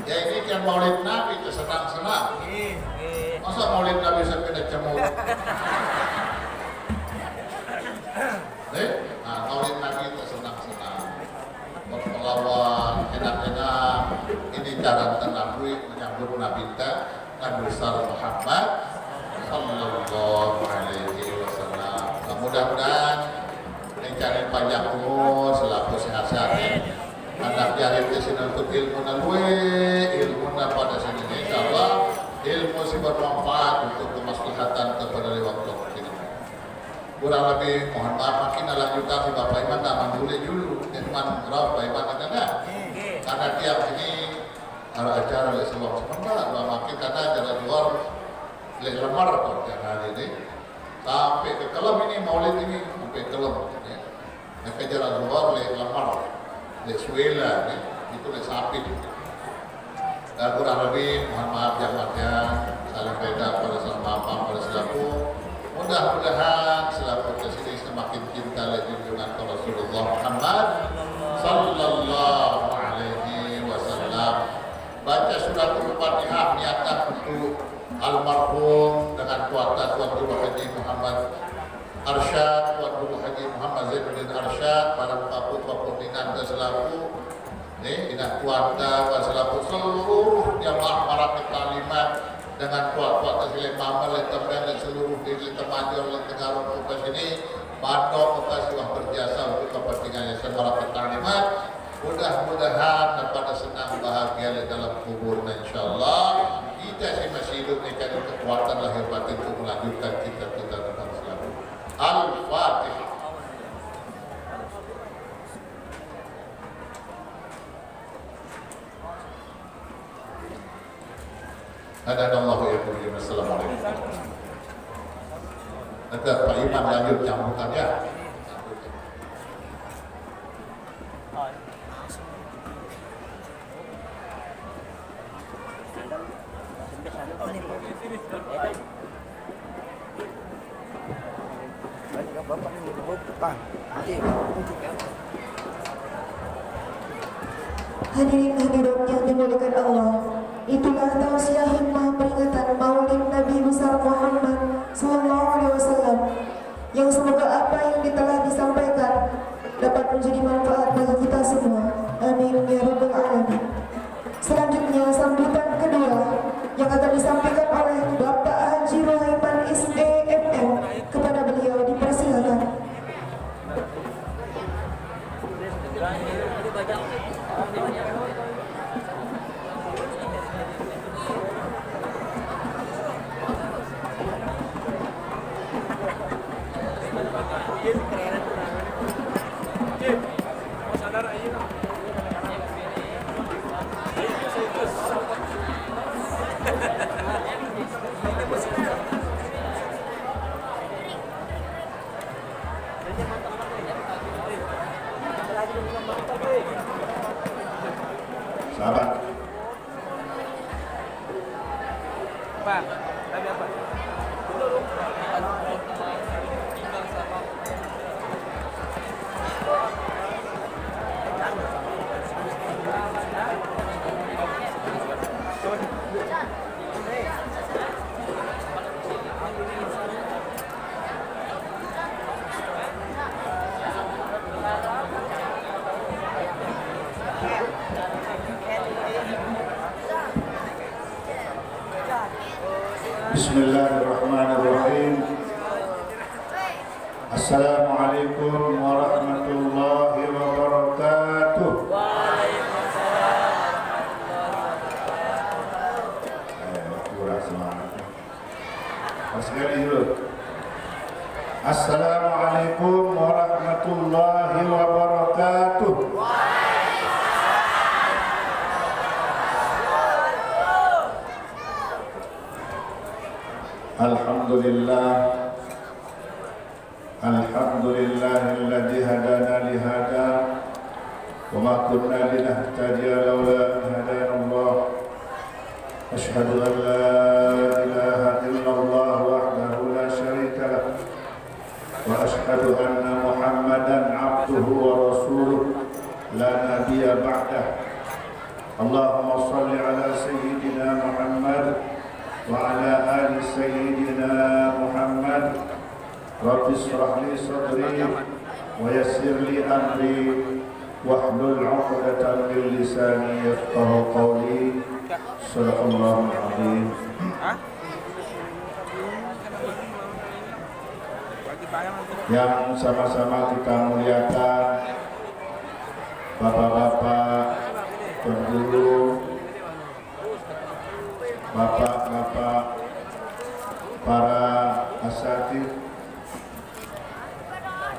Speaker 5: Ya ini kan maulid Nabi itu senang-senang. Masa maulid Nabi sampai ada cemur? Nah, maulid Nabi itu senang-senang. Berpelawan, enak-enak. Ini cara Nabi menyambut Nabi kita, Nabi besar Muhammad Sallallahu Alaihi Wasallam. Nah, mudah-mudahan mencari panjang umur selaku sehat-sehat. Anak jahit di sini untuk ilmu ilmu pada sini insyaallah ilmu si bermanfaat untuk kemaslahatan kepada waktu kita. Kurang lebih mohon maaf makin lanjutkan si Bapak Iman nama dulu Iman berapa Iman ada karena tiap ini ada acara oleh sebab sebentar makin karena acara luar oleh lemar kok yang hari ini sampai ke kelam ini maulid ini sampai kelam ya. Maka jalan luar oleh lemar Lesuela, itu le sapi. Dan kurang lebih mohon maaf jamatnya saling beda pada sama apa pada selaku. Mudah-mudahan selaku kesini semakin cinta lagi junjungan Rasulullah Muhammad Sallallahu Alaihi Wasallam. Baca surat Al-Fatihah niatan untuk almarhum dengan kuasa Tuan Guru Haji Muhammad Arsyad, Tuan Guru Haji Muhammad Zainuddin Arsyad, para paput-paput dinan selaku dinan kuarta selaku seluruh jamaah para taklimat dengan kuat-kuat hasil mamal dan seluruh diri temajur dan negara Kupas ini Bandung Kupas yang berjasa untuk kepentingan para taklimat. Mudah-mudahan pada senang bahagia dalam kubur insyaallah kita masih hidup dengan kekuatan lahir batin untuk melanjutkan cita-cita dengan selalu. Al-Fatihah. Hadadallahu ya Tuhan. Assalamualaikum. Nanti Pak Imam lanjut campurkan ya.
Speaker 2: Hadirin hadirat yang dimuliakan Allah, itulah tausiah hikmah peringatan Maulid Nabi besar Muhammad Sallallahu Alaihi Wasallam yang semoga apa yang telah disampaikan dapat menjadi manfaat bagi kita semua. Amin ya rabbal alamin. Selanjutnya sambutan kedua yang akan disampaikan oleh Bapak
Speaker 3: Kami apa?
Speaker 5: Bismillahirrahmanirrahim. Assalamualaikum warahmatullahi wabarakatuh. Kurang semangat. Sekali dulu. Assalamualaikum warahmatullahi wabarakatuh. Alhamdulillahilladzi hadana li hada wa ma kunna linahtadiya laula an hadana Allah. Asyhadu an la ilaha illallah wahdahu la syarika lah wa asyhadu anna Muhammadan abduhu wa rasuluh la nabiyya ba'dah. Allahumma shalli ala sayyidina Muhammad wa ala ali sayyidina Muhammad. Rabbi shrah li sadri wa yassir li amri wahlul 'uqdatam min lisani yafqahu qawli. Shadaqallahul 'azim. Yang sama-sama kita muliakan bapak-bapak pengguru, bapak-bapak para asatidz,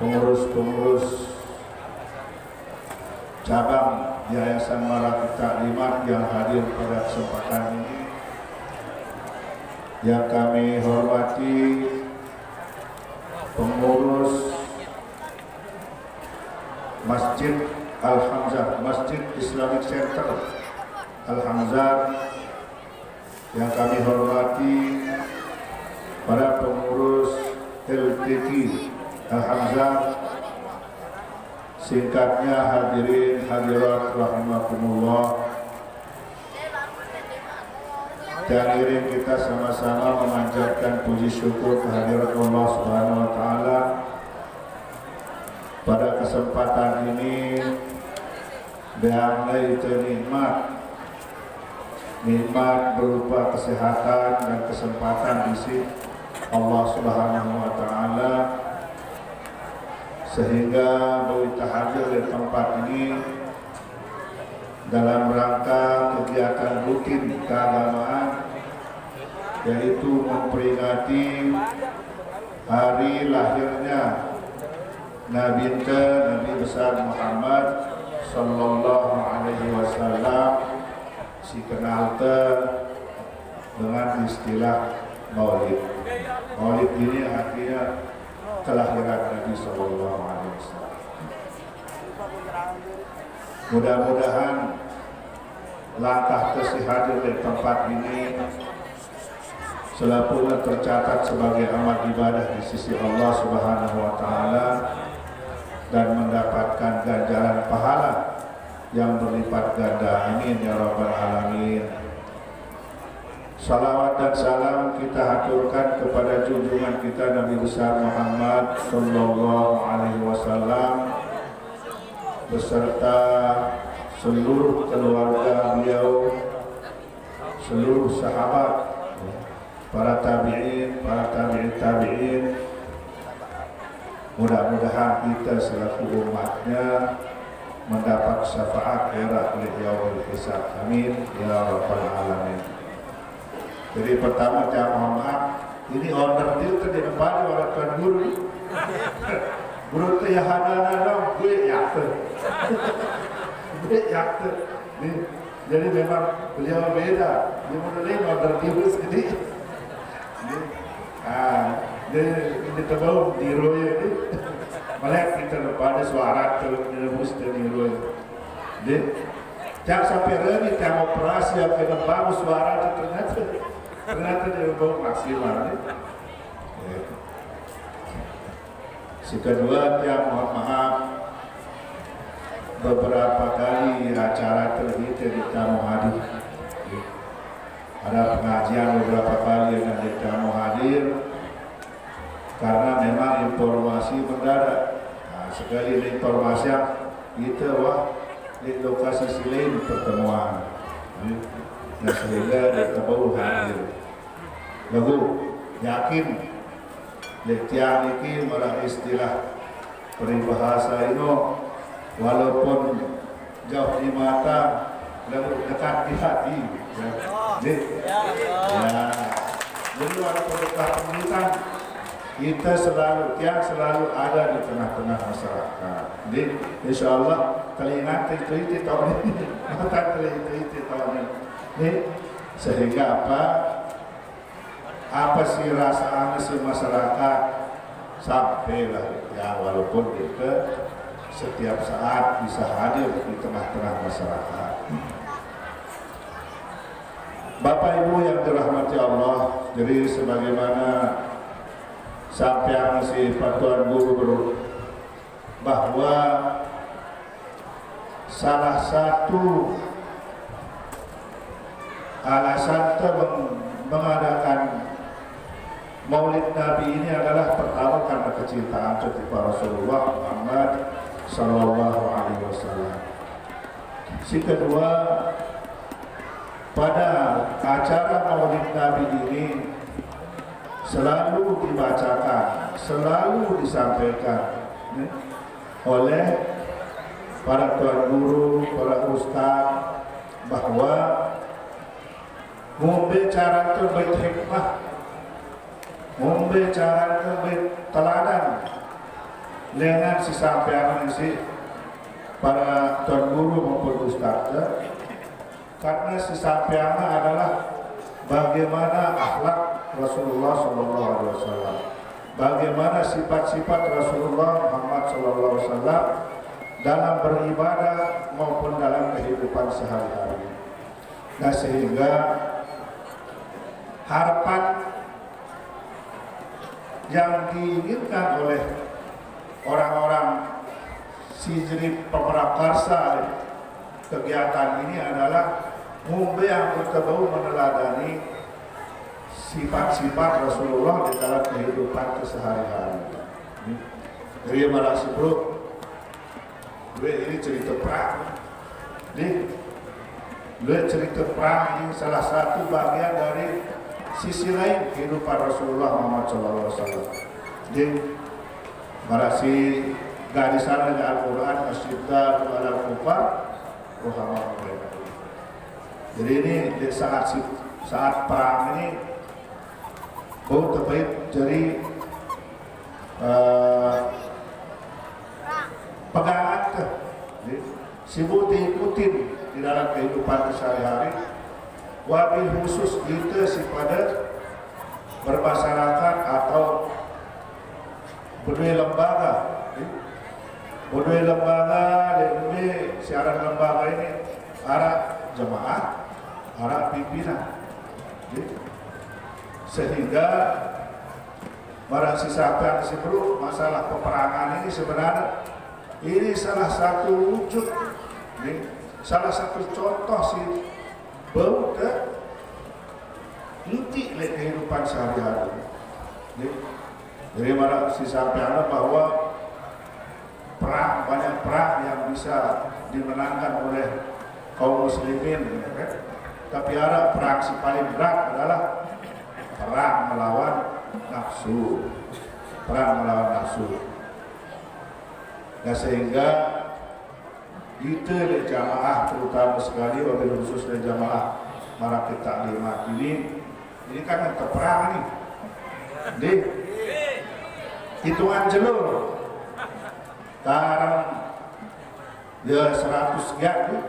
Speaker 5: pengurus-pengurus cabang Yayasan Marakit Taklimat yang hadir pada kesempatan ini, yang kami hormati pengurus Masjid Al-Hamzah, Masjid Islamic Center Al-Hamzah, yang kami hormati para pengurus LTQ Al-Hamzah, singkatnya hadirin hadirat rahimakumullah. Dan iring kita sama-sama memanjatkan puji syukur kehadirat Allah Subhanahu wa taala pada kesempatan ini yang itu nikmat berupa kesehatan dan kesempatan isi Allah Subhanahu wa taala, sehingga kita hadir di tempat ini dalam rangka kegiatan rutin keagamaan, yaitu memperingati hari lahirnya Nabi besar Muhammad sallallahu alaihi wasallam, si kenal dengan istilah Maulid. Maulid ini artinya kelahiran Nabi sallallahu alaihi wasallam. Mudah-mudahan langkah hadir di tempat ini selalu tercatat sebagai amal ibadah di sisi Allah Subhanahu wa taala dan mendapatkan ganjaran pahala yang berlipat ganda. Amin ya rabbal alamin. Salawat dan salam kita haturkan kepada junjungan kita Nabi besar Muhammad sallallahu alaihi wasallam beserta seluruh keluarga beliau, seluruh sahabat, para tabi'in, para tabi'in. Mudah-mudahan kita selaku umatnya mendapat syafaat era oleh yaumul hisab. Amin ya rabbal alamin. Jadi pertama saya mohon maaf, ini order dia tadi depan orang tuan guru. Guru tu ya hadana dong, gue yakte. Gue yakte. Jadi memang beliau beda. Dia mulai order dia sendiri. Ini terbau di roya ini. Malah kita lepas suara terus di roya. Jadi jangan sampai reni yang operasi yang kena bagus suara itu ternyata Ternyata dia bawa maksimal nih. Si kedua, dia mohon maaf beberapa kali acara terhita di tamu hadir. Ada pengajian beberapa kali yang di tamu hadir karena memang informasi mendadak. Nah, sekali informasi kita di lokasi lain pertemuan. Dan sehingga kita baru hadir. Lalu yakin letiang ini malah istilah peribahasa ini walaupun jauh di mata lalu dekat di hati. Ya, jadi walaupun dekat pemerintahan kita selalu ada di tengah-tengah masyarakat. Jadi insya Allah telinga teliti tahun ini, mata teliti tahun ini. Sehingga apa sih rasanya si masyarakat sampailah ya walaupun kita setiap saat bisa hadir di tengah-tengah masyarakat. Bapak Ibu yang dirahmati Allah, jadi sebagaimana sampai si Tuan Guru bahwa salah satu alasan mengadakan Maulid Nabi ini adalah pertama karena kecintaan kepada Rasulullah Muhammad Sallallahu Alaihi Wasallam. Si kedua, pada acara Maulid Nabi ini selalu dibacakan, selalu disampaikan oleh para tuan guru, para ustaz bahwa membicara terbaik hikmah, membicara terbaik teladan dengan si sampaian si para tuan guru maupun ustaz, karena si sampaian adalah bagaimana akhlak Rasulullah Sallallahu Alaihi Wasallam, bagaimana sifat-sifat Rasulullah Muhammad Sallallahu Alaihi Wasallam dalam beribadah maupun dalam kehidupan sehari-hari. Nah, sehingga harapan yang diinginkan oleh orang-orang si jadi pemerakarsa kegiatan ini adalah yang betul meneladani sifat-sifat Rasulullah di dalam kehidupan sehari-hari. Jadi malah sebelum ini cerita perang. Cerita perang ini salah satu bagian dari sisi lain kehidupan Rasulullah Muhammad SAW. Jadi malah si garisan dengan Al-Quran asyidda ala kufar rohama mereka. Jadi ini di saat perang ini bau terbaik jadi pegangan sibuk diikutin di dalam kehidupan sehari-hari, wabil khusus kita pada bermasyarakat atau berdua lembaga, lebih siaran lembaga ini arah jemaah, arah pimpinan, sehingga barang sisatan sebelum masalah peperangan ini sebenarnya ini salah satu wujud, salah satu contoh sih bau ke inti kehidupan sehari-hari. Jadi mana si sampaian bahwa perang, banyak perang yang bisa dimenangkan oleh kaum muslimin, tapi ada perang si paling berat adalah perang melawan nafsu, Nah, sehingga kita di jamaah terutama sekali wabil khusus di jamaah Marakit Taklimat ini kan perang nih. Di hitungan jelur sekarang ya 100 sekian nih.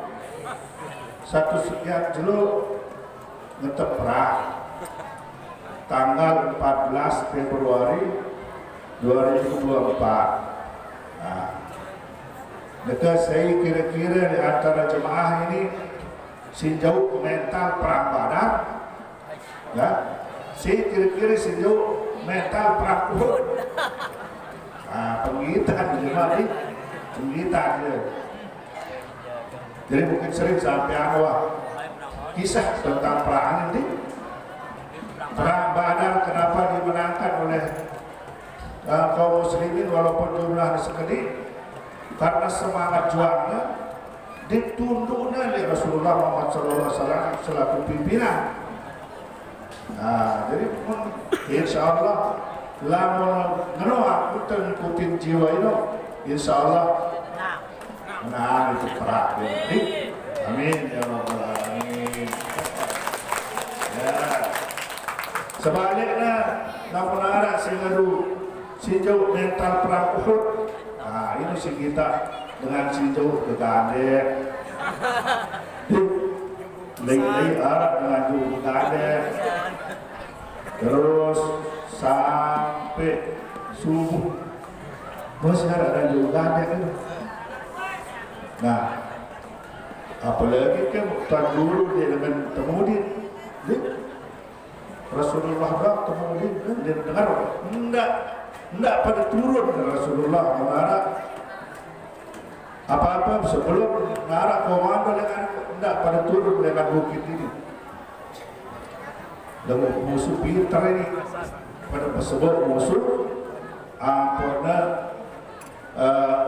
Speaker 5: 1 sekian jelur ngetep perang tanggal 14 Februari 2024. Nah, dekat saya kira-kira di antara jemaah ini sejauh mental perang Badar Ya, si kiri-kiri sejuk mental prakut. Nah, penggitan gimana nih? Penggitan dia. Jadi mungkin sering sampai kisah tentang perang ini. Perang Badar kenapa dimenangkan oleh kaum muslimin walaupun jumlahnya sedikit? Karena semangat juangnya ditunduknya oleh Rasulullah Muhammad SAW selaku pimpinan. Nah, jadi insya Allah lamun ngenoak kita ngikutin jiwa itu, insya Allah menang itu perang. Amin ya Rabbal Alamin. Ya. Sebaliknya namun ada singadu sinjau mental perang Uhud. Nah ini si kita dengan sinjau gegandek. Lagi arah dengan juga gegandek. Terus sampai subuh masih ada juga gegandek itu. Nah apalagi kan tuan guru dia dengan temudin. Rasulullah bilang temudin dia dengar enggak pada turun Rasulullah mengarah apa-apa sebelum mengarah komando dengan enggak pada turun dengan bukit ini. Dan musuh pintar ini pada sebab musuh ampuna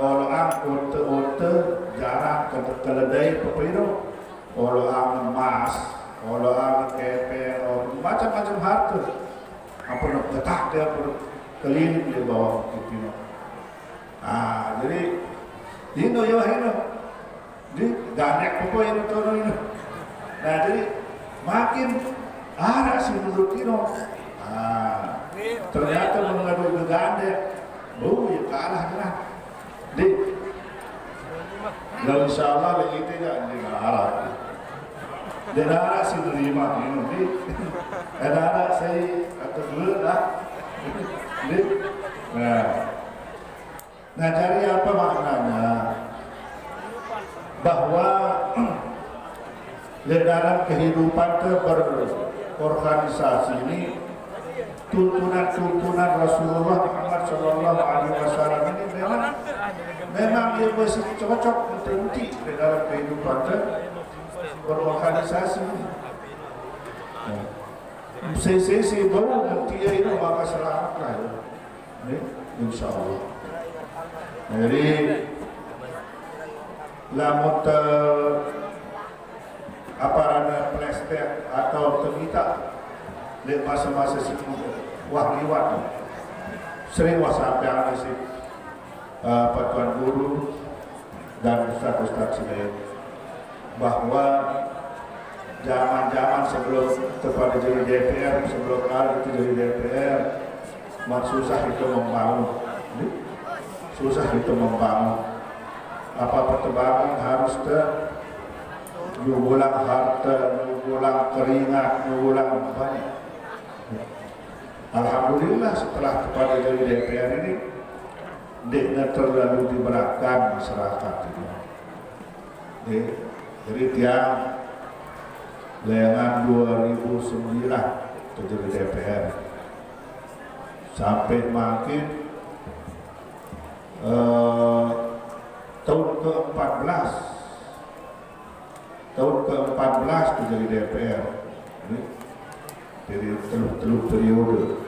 Speaker 5: orang ote jarang keledai pepiro orang emas orang kepe macam-macam harta apa nak getah dia keliling di bawah itu. Ah jadi ini yo ini di ganek apa yang turun ini. Nah jadi makin arah si menurut Tino. Ah ternyata mengadu gegandek, ya kalah kan. Di dan insyaallah lagi tidak di arah. Dan arah si terima ini di. Dan arah saya atau dulu dah. Nah dari apa maknanya? Bahwa dalam kehidupan berorganisasi ini tuntunan Rasulullah Muhammad SAW ini memang dia masih cocok untuk dalam kehidupan berorganisasi. Sesi baru nanti itu maka selamatlah ya. Insya Allah. Jadi lamut aparana flashback atau tergita di masa-masa wah-liwat sering sampai ada si Tuan Guru dan Ustaz-Ustaz lain bahwa zaman-zaman sebelum kepada jadi DPR, sebelum kali itu jadi DPR, susah itu membangun, susah itu membangun. Apa pertembangan harus nyugulang harta, nyugulang keringat, nyugulang banyak. Alhamdulillah setelah kepada jadi DPR ini, tidak terlalu diberatkan masyarakat ini. Jadi tiang lengan 2009 terjadi DPR sampai makin tahun ke-14 terjadi DPR ini dari telur periode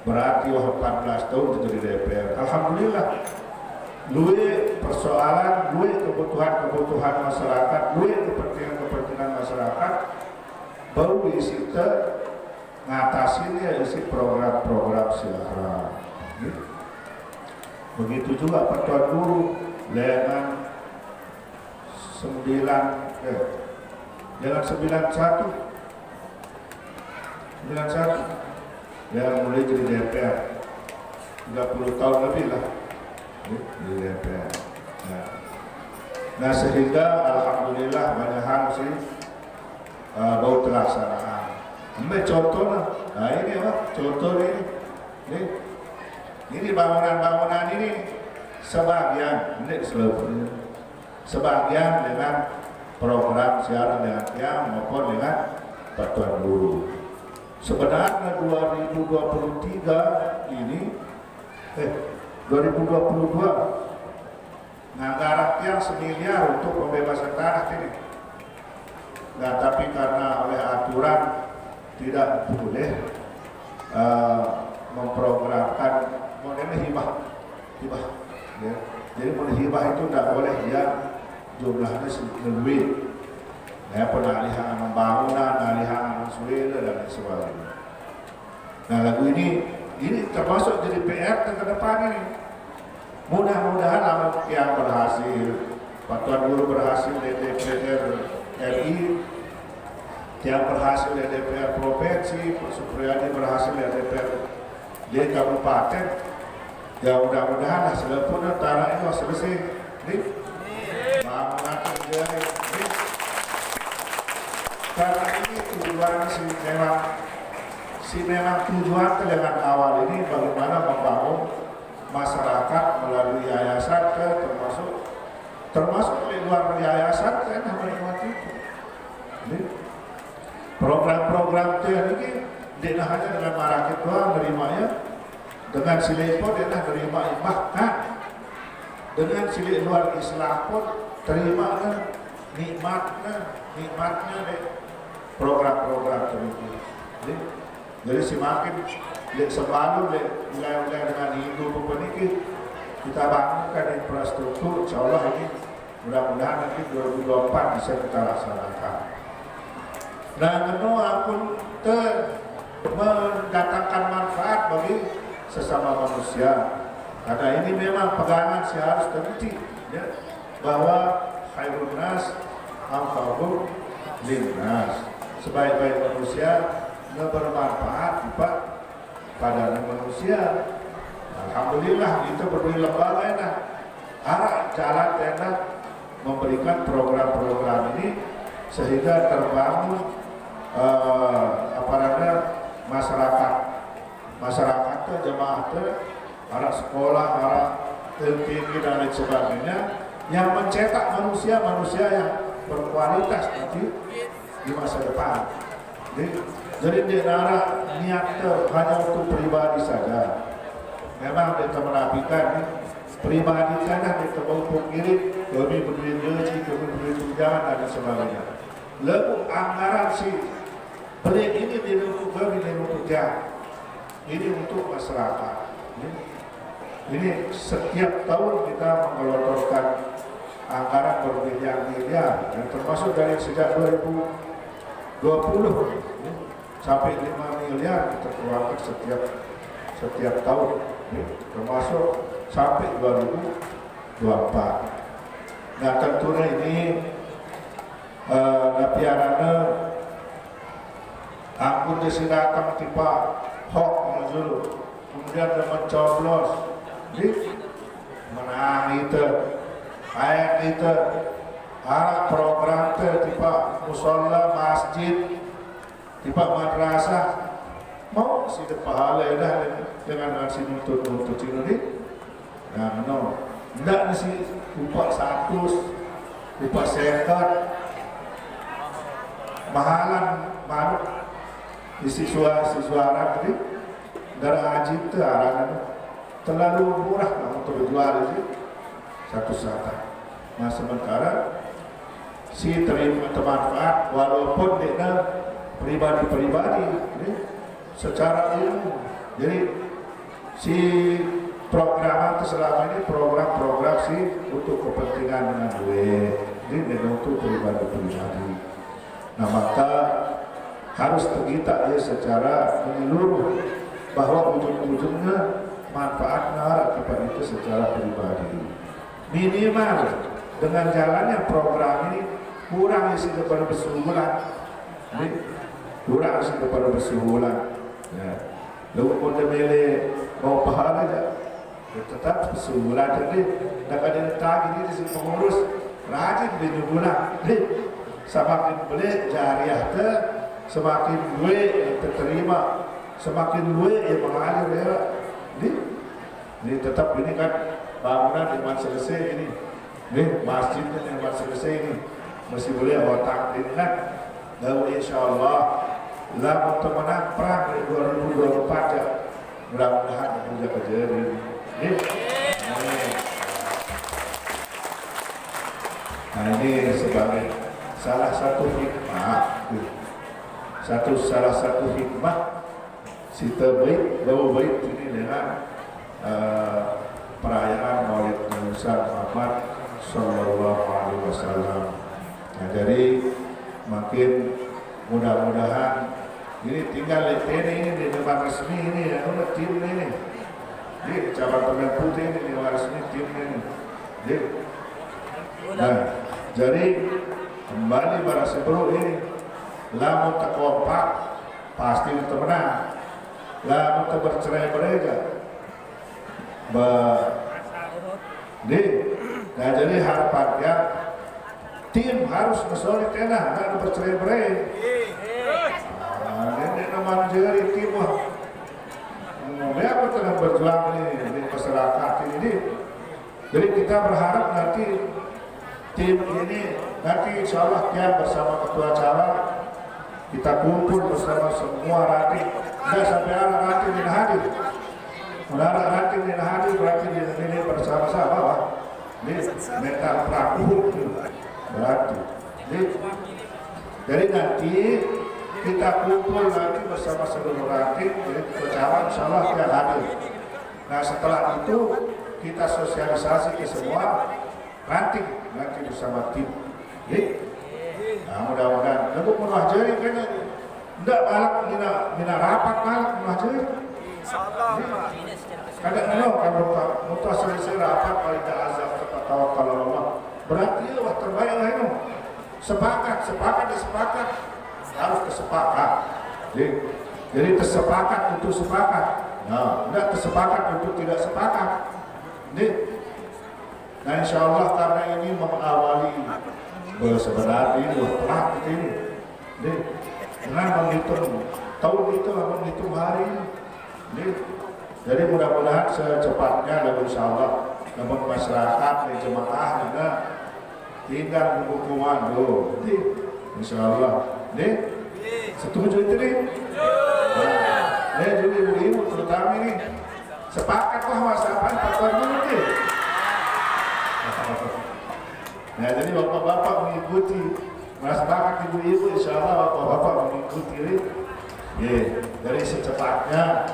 Speaker 5: berarti 14 tahun terjadi DPR. Alhamdulillah luwe persoalan, luwe kebutuhan masyarakat, luwe kepentingan masyarakat baru diisi ngatasinnya isi program-program siaran. Begitu juga Tuan Guru dengan 91 yang mulai jadi DPR 30 tahun lebih lah di DPR. Nah sehingga alhamdulillah banyak hal sih baru terlaksana. Ambil contoh lah, nah ini contoh ini bangunan-bangunan ini sebagian dengan program siaran dengan tiang maupun dengan Tuan Guru. Sebenarnya 2023 ini 2022 nganggaran semiliar untuk pembebasan tanah ini. Nah, tapi karena oleh aturan tidak boleh memprogramkan modelnya hibah, ya. Jadi model hibah itu tidak boleh dia jumlahnya lebih, ya, pengalihan pembangunan, pengalihan suela dan sebagainya. Nah, lagu ini termasuk jadi PR ke depan ini. Mudah-mudahan yang berhasil, Pak Tuan Guru berhasil di DPR RI, yang berhasil di DPR Provinsi, Pak Supriyadi berhasil di DPR di Kabupaten. Ya mudah-mudahan sempurna tanah itu selesai. Bangunan terjadi. Karena ini tujuan memang tujuan dengan awal ini bagaimana membangun masyarakat melalui yayasan termasuk di luar yayasan kan menikmati itu. Program-program ini tidak hanya dengan marakit doang nerimanya, dengan silepo dia nerima bahkan dengan sili luar Islam pun terima nikmatnya deh program-program itu. Jadi semakin selalu wilayah-wilayah dengan Hindu ini kita bangunkan infrastruktur, insya Allah ini mudah-mudahan nanti 2024 bisa kita laksanakan. Nah, kedua pun mendatangkan manfaat bagi sesama manusia. Karena ini memang pegangan harus teliti, ya, bahwa khairun nas anfa'uhum linnas. Sebaik-baik manusia bermanfaat pada manusia. Alhamdulillah kita berdiri lembaga enak, arah jalan enak memberikan program-program ini sehingga terbangun masyarakat jemaah arah sekolah, arah tinggi dan lain sebagainya yang mencetak manusia yang berkualitas nanti di masa depan. Jadi di arah niat hanya untuk pribadi saja. Memang kita menafikan pribadi karena kita mau kiri, kami berdiri gaji, kami berdiri tunjangan dan sebagainya. Lalu anggaran beli ini untuk kami untuk kerja, ini untuk masyarakat. Ini setiap tahun kita menggelontorkan anggaran bermiliar-miliar, dan termasuk dari sejak 2020 sampai 5 miliar kita keluarkan setiap tahun, termasuk sampai 2024. Nah, tentunya ini napiarana ampun disidakam tiba hok menjulu, kemudian mencoblos di menang itu ayat itu arah program tiba musola masjid tiba madrasah mau si pahala dengan si nuntut ini. Nah, tidak si upah 100, upah sekat, mahalan manuk di siswa Arab ini dari haji itu terlalu murah untuk dijual itu satu saat. Nah, sementara si terima manfaat walaupun dia pribadi secara ilmu. Jadi si program itu selama ini program untuk kepentingan dengan duit, ini untuk pribadi. Nah, maka harus kita ya secara menyeluruh bahwa ujung-ujungnya manfaatnya kepada itu secara pribadi. Minimal dengan jalannya program ini kurang isi kepada bersebulan, kurang isi kepada bersebulan. Ya. Lalu pun dia mau pahala aja, tetap bersebulan jadi. Dan kadang tadi ini si pengurus rajin bersebulan. Semakin beli jariah semakin duit yang terterima, semakin duit yang mengalir ya. Ini tetap ini kan bangunan yang selesai ini, masjidnya yang selesai ini masih boleh otak ini kan. Lalu insya Allah
Speaker 6: Lah untuk menang perang di 2024 ya. Mudah-mudahan bisa kejadian. Nah ini sebagai salah satu hikmah, salah satu hikmah Sita Bait, bawa bait ini dengan perayaan Maulid Nabi Muhammad Sallallahu Alaihi Wasallam. Nah, jadi makin mudah-mudahan ini tinggal lihat ini di depan resmi ini ya, tim ini di cabang pemain putih ini di resmi tim ini. Nah, jadi kembali pada sebelum ini, lamun tak kompak pasti untuk menang. Lamun tak bercerai-berai nah jadi harapannya tim harus solid enak, nggak bercerai-berai. Ini nama jadi tim apa tengah berjuang ini di masyarakat ini. Jadi kita berharap nanti tim ini nanti insya Allah dia bersama ketua cabang kita kumpul bersama semua ranting. Nggak sampai anak ranting ini hadir. Anak ranting ini hadir berarti ini bersama-sama lah. Ini mental pelaku berarti. Jadi nanti kita kumpul nanti bersama seluruh ranting. Jadi ketua cabang insya Allah dia hadir. Nah setelah itu kita sosialisasi ke semua ranting nanti bersama tim. Nah mudah-mudahan lebih menwajari kayaknya enggak balak mina rapat balak menwajari. Kadang-kadang kalau mutas selesai rapat paling tak azab tetap tawakal Allah. Berarti wah terbaik lah itu. Sepakat harus kesepakat. Jadi tersepakat untuk sepakat. Nah, tidak tersepakat untuk tidak sepakat. Nah insya Allah karena ini mengawali sebenarnya ini telah ini dengan menghitung tahun itu menghitung hari ini. Jadi mudah-mudahan secepatnya dan insya Allah namun masyarakat dan jemaah juga tinggal hukuman dulu. Jadi insya Allah setuju itu nih. Jadi ibu-ibu terutama ini sepakat bahwa siapa pakai dulu nih. Nah jadi bapak-bapak mengikuti, sepakat ibu-ibu insya Allah bapak-bapak mengikuti ini. Jadi secepatnya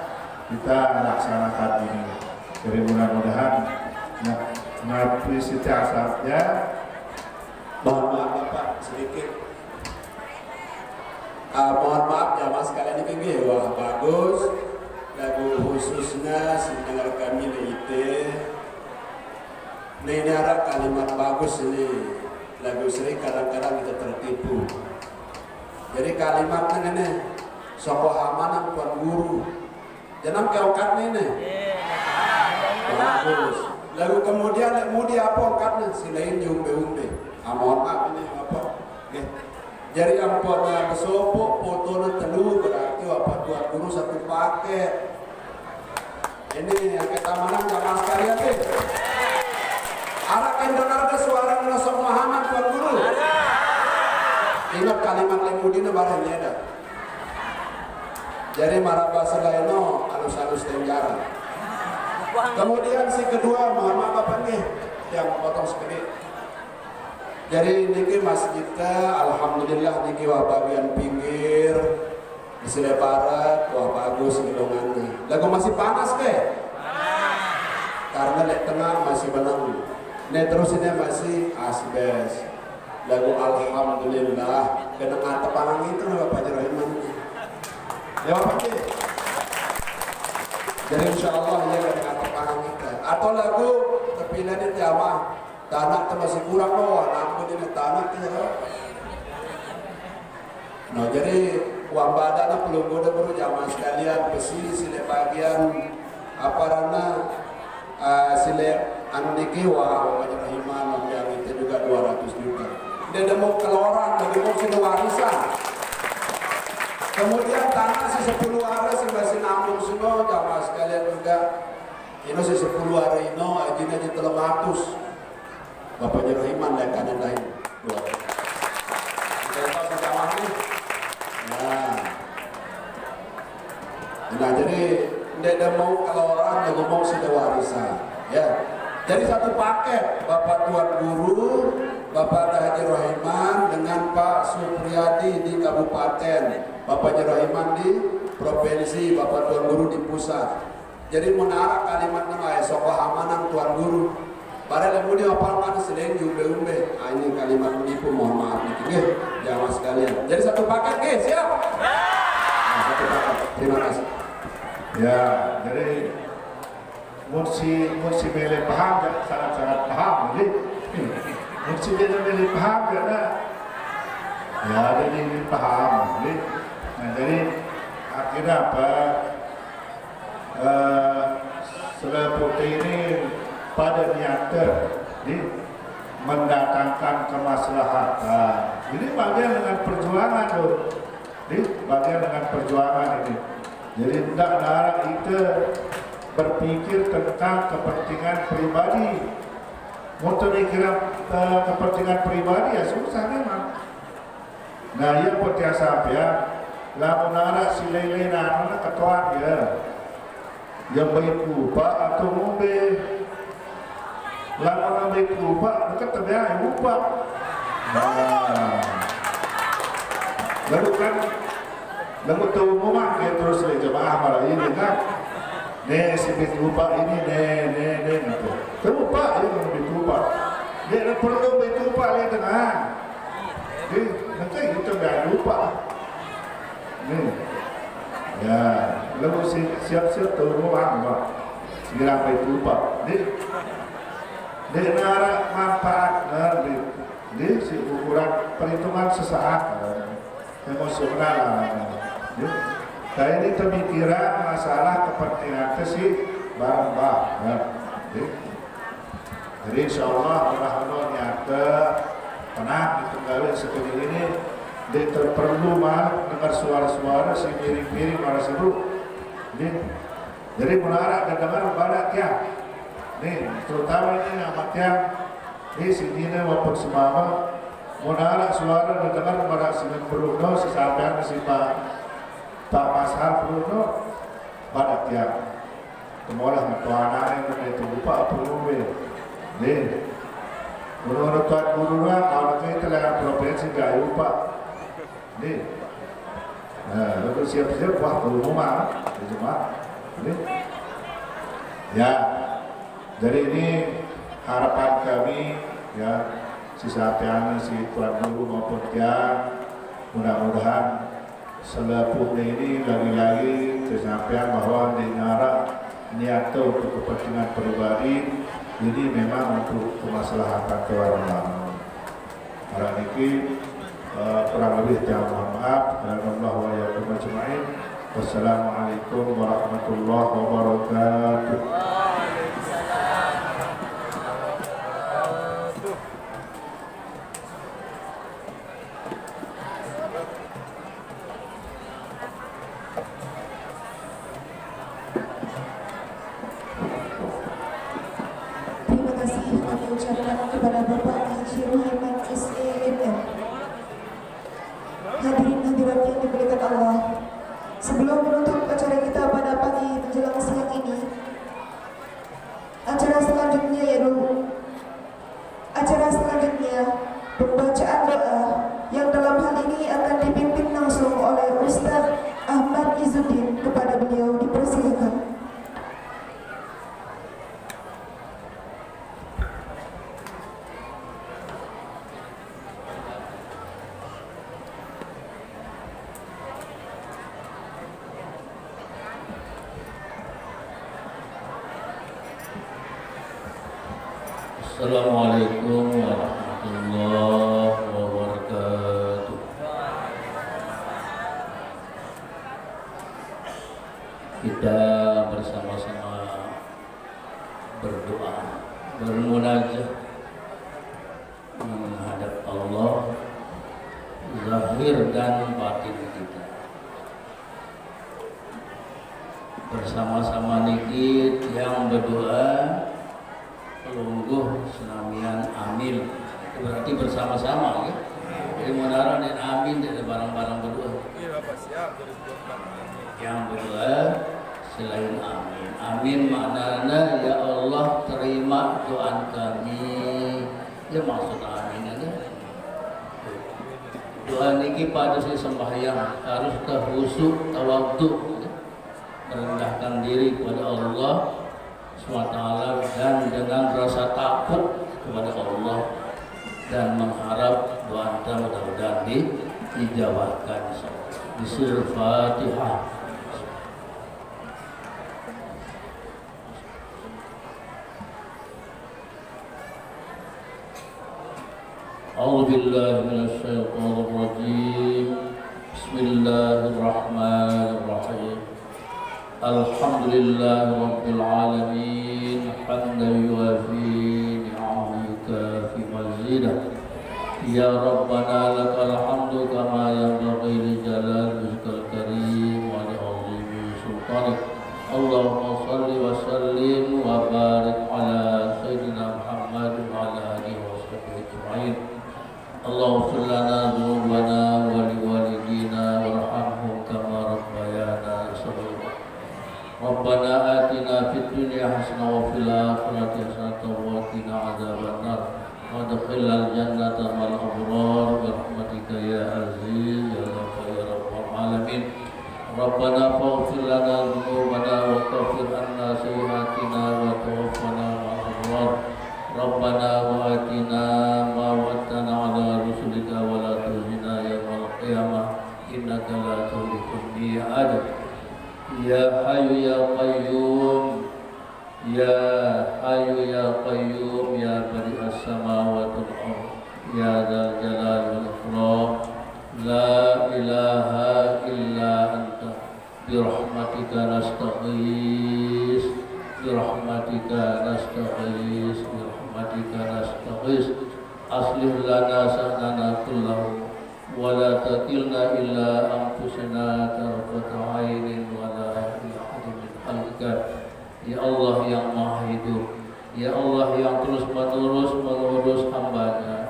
Speaker 6: kita laksanakan ini. Jadi mudah-mudahan apresiasinya.
Speaker 4: Mohon maaf Bapak sedikit. Mohon maaf jamaah sekalian ini wah bagus. Lagu khususnya mendengar kami di IT. Ini ada kalimat bagus ini. Lagu sering kadang-kadang kita tertipu. Jadi kalimatnya ini soko hamanan tuan guru. Jangan keokat ini. Bagus. Lalu kemudian mudi apa okatnya silain jumbe-umbe. Mohon maaf ini apa? Jadi ampun besopo fotonya telu berarti apa tuan guru satu paket. Ini yang kita menang jamaah sekalian nih. Arak dengar ada suara ngasok Muhammad tuan guru. Ingat kalimat lemudina barang ada. Jadi marabasa laino alus-alus tenjara. Kemudian si kedua mohon maaf apa nih yang potong segede. Jadi niki masjidnya alhamdulillah niki wah bagian pinggir di sebelah barat wah bagus gedongannya. Lagu masih panas ke? Karena di tengah masih benang. Nih terus ini masih asbes. Lagu alhamdulillah kena tepangan itu Bapak Jerahiman. Ya Bapak Ji. Jadi insya Allah ya kena tepangan kita. Atau lagu terpilihnya jamaah tanah masih kurang loh, namun ini tanah kita. Nah jadi uang badan belum udah baru jamaah sekalian besi sile bagian apa rana sile anu niki wah Bapak Jerahiman yang itu juga 200 juta. Dia mau keluaran, lagi mau sini warisan. Kemudian tanah si 10 hari si masih nambung semua jamaah sekalian juga. Ini si 10 hari ini ajinya di 300. Bapak Jerahiman dan kanan lain. Nah, Nah jadi tidak mau kalau orang yang ngomong sudah warisan, ya. Jadi satu paket Bapak Tuan Guru, Bapak Haji Rohiman dengan Pak Supriyadi di kabupaten, Bapak Haji Rohiman di provinsi, Bapak Tuan Guru di pusat. Jadi menara kalimat nama esok amanang Tuan Guru. Padahal yang mulia apalkan selain umbe-umbe. Ini kalimat menipu, mohon maaf nih, jamaah sekalian. Jadi satu paket, siap? Nah, satu paket. Terima kasih.
Speaker 6: Ya, jadi mesti milih paham dan sangat-sangat paham, jadi mesti milih paham karena ya jadi paham, jadi nah jadi akhirnya apa? Seleput ini pada niatnya mendatangkan kemaslahatan. Ini bagian dengan perjuangan tuh, bagian dengan perjuangan ini. Jadi tidak darah itu berpikir tentang kepentingan pribadi. Untuk mikir kepentingan pribadi ya susah memang. Nah yang petiasa ya, lamun ada si lele nana ketuan ya, yang baik lupa atau ngombe. Lamun baik lupa, dekat terbiasa lupa. Nah, lalu kan lalu tahu rumah dia terus le jemaah malah ini kan. Nih si lupa ini nih gitu. Terlupa ya kalau lupa. Dia perlu lupa lihat tengah. Jadi nanti itu nggak lupa. Nih, ya lalu siap-siap tahu rumah mbak. Segera lupa. Di nara manfaat di si ukuran perhitungan sesaat emosional. Nah ini pemikiran masalah kepentingan si barang-barang. Jadi insya Allah mudah-mudahan nyata tenang ditunggalin seperti ini. Dia terperlu mah dengar suara-suara si miring-miring marah seru. Jadi menara dan dengar badak ya. Nih terutama ini amatnya di sini walaupun semama menara suara dan dengar marah singan Bruno sesampai si Pak Pasar Bruno badak ya. Kemulah ngetuanan yang itu lupa perlu nih. Menurut Tuan Guru lah kalau kita lewat provinsi gak lupa. Nih. Nah, lalu siap-siap waktu rumah, nih. Ya. Jadi ini harapan kami ya sisa piana si Tuan Guru maupun tiang mudah-mudahan seleputnya ini lagi-lagi kesampaian bahwa di nara niat untuk kepentingan pribadi ini memang untuk kemaslahatan keluarga. Para niki kurang lebih mohon maaf dan Allah wa yakum ajma'in. Wassalamualaikum warahmatullahi wabarakatuh.
Speaker 2: Kepada Bapak Haji Rohiman SEMM. Hadirin hadirat yang dimuliakan Allah, sebelum menutup acara kita pada pagi menjelang siang ini, acara selanjutnya pembacaan doa yang dalam hal ini akan dipimpin langsung oleh Ustaz Ahmad Izzuddin. Kepada beliau dipersilakan.
Speaker 7: Assalamualaikum warahmatullahi wabarakatuh. Kita bersama-sama berdoa, bermunajat menghadap Allah, zahir dan batin kita. Bersama-sama niki yang berdoa lungguh senamian amin, itu berarti bersama-sama ya. Jadi menara dan amin dari barang-barang berdua.
Speaker 3: Iya Bapak siap 2024 amin.
Speaker 7: yang berdoa selain amin. Amin maknanya ya Allah terima doa kami. Ya maksud amin aja. Doa niki pada si sembahyang harus khusyuk tawadhu, merendahkan diri kepada Allah SWT dan dengan rasa takut kepada Allah dan mengharap doa Anda mudah-mudahan dijawabkan. Bismillahirrahmanirrahim. Fatihah. A'udzu billahi minasy syaithanir rajim. Bismillahirrahmanirrahim. Alhamdulillahi rabbil alamin. Hamdan yuwafi ni'amahu yukafi mazidah. Ya Rabbana lakal hamdu kama yanbaghi li jalali wajhikal karim wa li 'azimi sultanik. Allahumma shalli wa sallim wa barik ala sayyidina Muhammad wa ala alihi wa sahbihi ajma'in. Allahumma ighfir lana dhunubana wa li walidina warhamhum kama rabbayana shaghira. Rabbana atina fid dunya hasanah wa fil akhirati hasanah wa qina adzabannar. Wadkhilal jannata mal abrar bi rahmatika ya aziz ya ghafur ya rabbal alamin. Rabbana faghfir lana dhunubana wa kaffir anna sayyi'atina wa tawaffana ma'al abrar. Rabbana wa atina ma wa'adtana 'ala rusulika wa la tukhzina yawmal qiyamah innaka la tukhliful mi'ad. Ya hayyu ya qayyum, ya hayyu ya qayyum, ya badi'as samawati wal ardh, ya dzal jalali wal ikram, la ilaha illa anta bi rahmatika nastaghis, bi rahmatika nastaghis, bi rahmatika nastaghis. Aslih lana sa'nana kullahu wa la takilna illa anfusana tarfata 'ainin wa la ila ahadin min khalqika. Ya Allah yang Maha Hidup, Ya Allah yang terus menerus mengurus hambanya,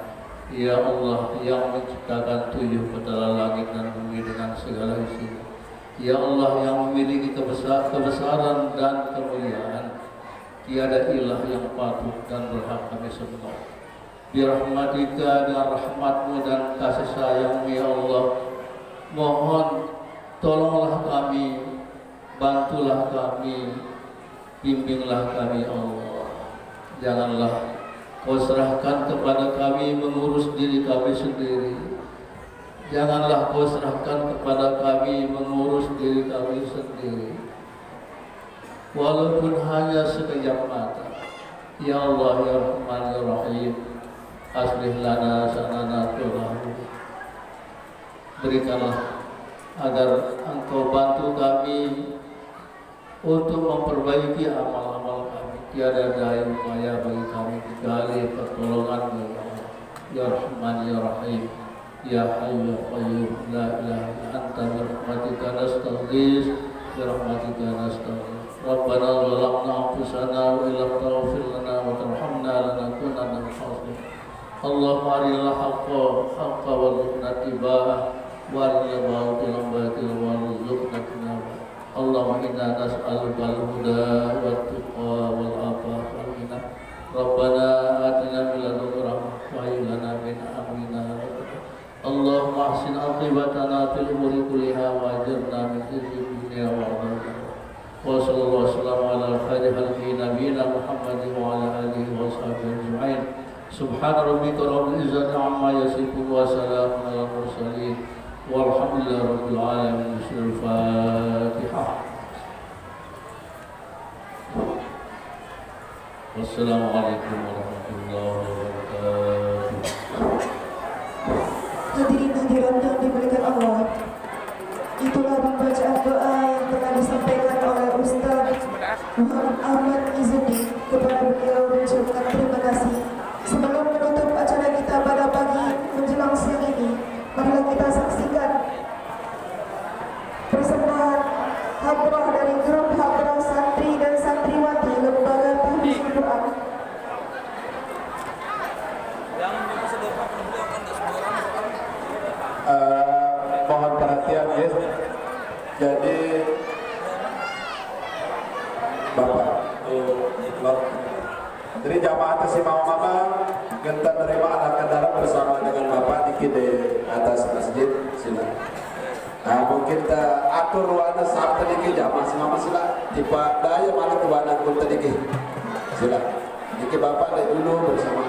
Speaker 7: Ya Allah yang menciptakan 7 petala langit dan bumi dengan segala isinya, Ya Allah yang memiliki kebesaran dan kemuliaan. Tiada ilah yang patut dan berhak kami sembah. Birahmatika, dengan rahmatmu dan kasih sayangmu ya Allah, mohon tolonglah kami, bantulah kami, bimbinglah kami Allah. Janganlah Kau serahkan kepada kami mengurus diri kami sendiri. Janganlah Kau serahkan kepada kami mengurus diri kami sendiri, walaupun hanya sekejap mata. Ya Allah ya Rahman ya Rahim, aslih lana sa'nana kullahu. Berikanlah agar Engkau bantu kami untuk memperbaiki amal-amal kami. Tiada daya upaya bagi kami kecuali pertolongan-Mu ya Allah. Ya Rahman ya Rahim, Ya Hayyu ya Qayyum, la ilaha illa anta bi rahmatika nastaghis, bi rahmatika nastaghis. Rabbana zalamna anfusana wa illam taghfir lana wa tarhamna lanakunanna minal khasirin. Allahumma arinal haqqa haqqa warzuqna ittiba'ah wa arinal batila batila warzuqna ijtinabah. Allahumma inna nas'aluka al-huda wat-tuqa wal-'afafa wal-ghina. Rabbana atina min ladunka rahmah wa hayyi lana min amrina rashada. Allahumma ahsin 'aqibatana fil umuri kulliha wa ajirna min khizyid dunya wa 'adzaban. Wa sallallahu wasallam ala khairi khalqi nabiyina Muhammadin wa ala alihi wa sahbihi ajma'in. Subhana rabbika rabbil izzati amma yasifun wa salamun alal mursalin walhamdulillahi rabbil alamin. Al-Fatihah. Wassalamualaikum warahmatullahi wabarakatuh.
Speaker 2: Hadirin hadirat yang dimuliakan Allah, itulah pembacaan doa yang telah disampaikan oleh Ustaz Muhammad Ahmad Izzuddin. Kepada beliau mengucapkan terima kasih. Sebelum menutup acara kita pada pagi menjelang siang ini, marilah kita saksikan persembahan hadrah dari grup hadrah santri dan santriwati Lembaga Tahfidz Quran.
Speaker 4: Mohon perhatian ya. Jadi Bapak untuk jadi jamaah atas si mama kita menerima anak kendaraan bersama dengan Bapak di atas masjid. Silakan. Nah, mungkin kita atur ruangan sampai dikit jamaah si mama silakan. Tiba daya malah kebanyakan pun tadi. Silakan. Jadi Bapak dari dulu bersama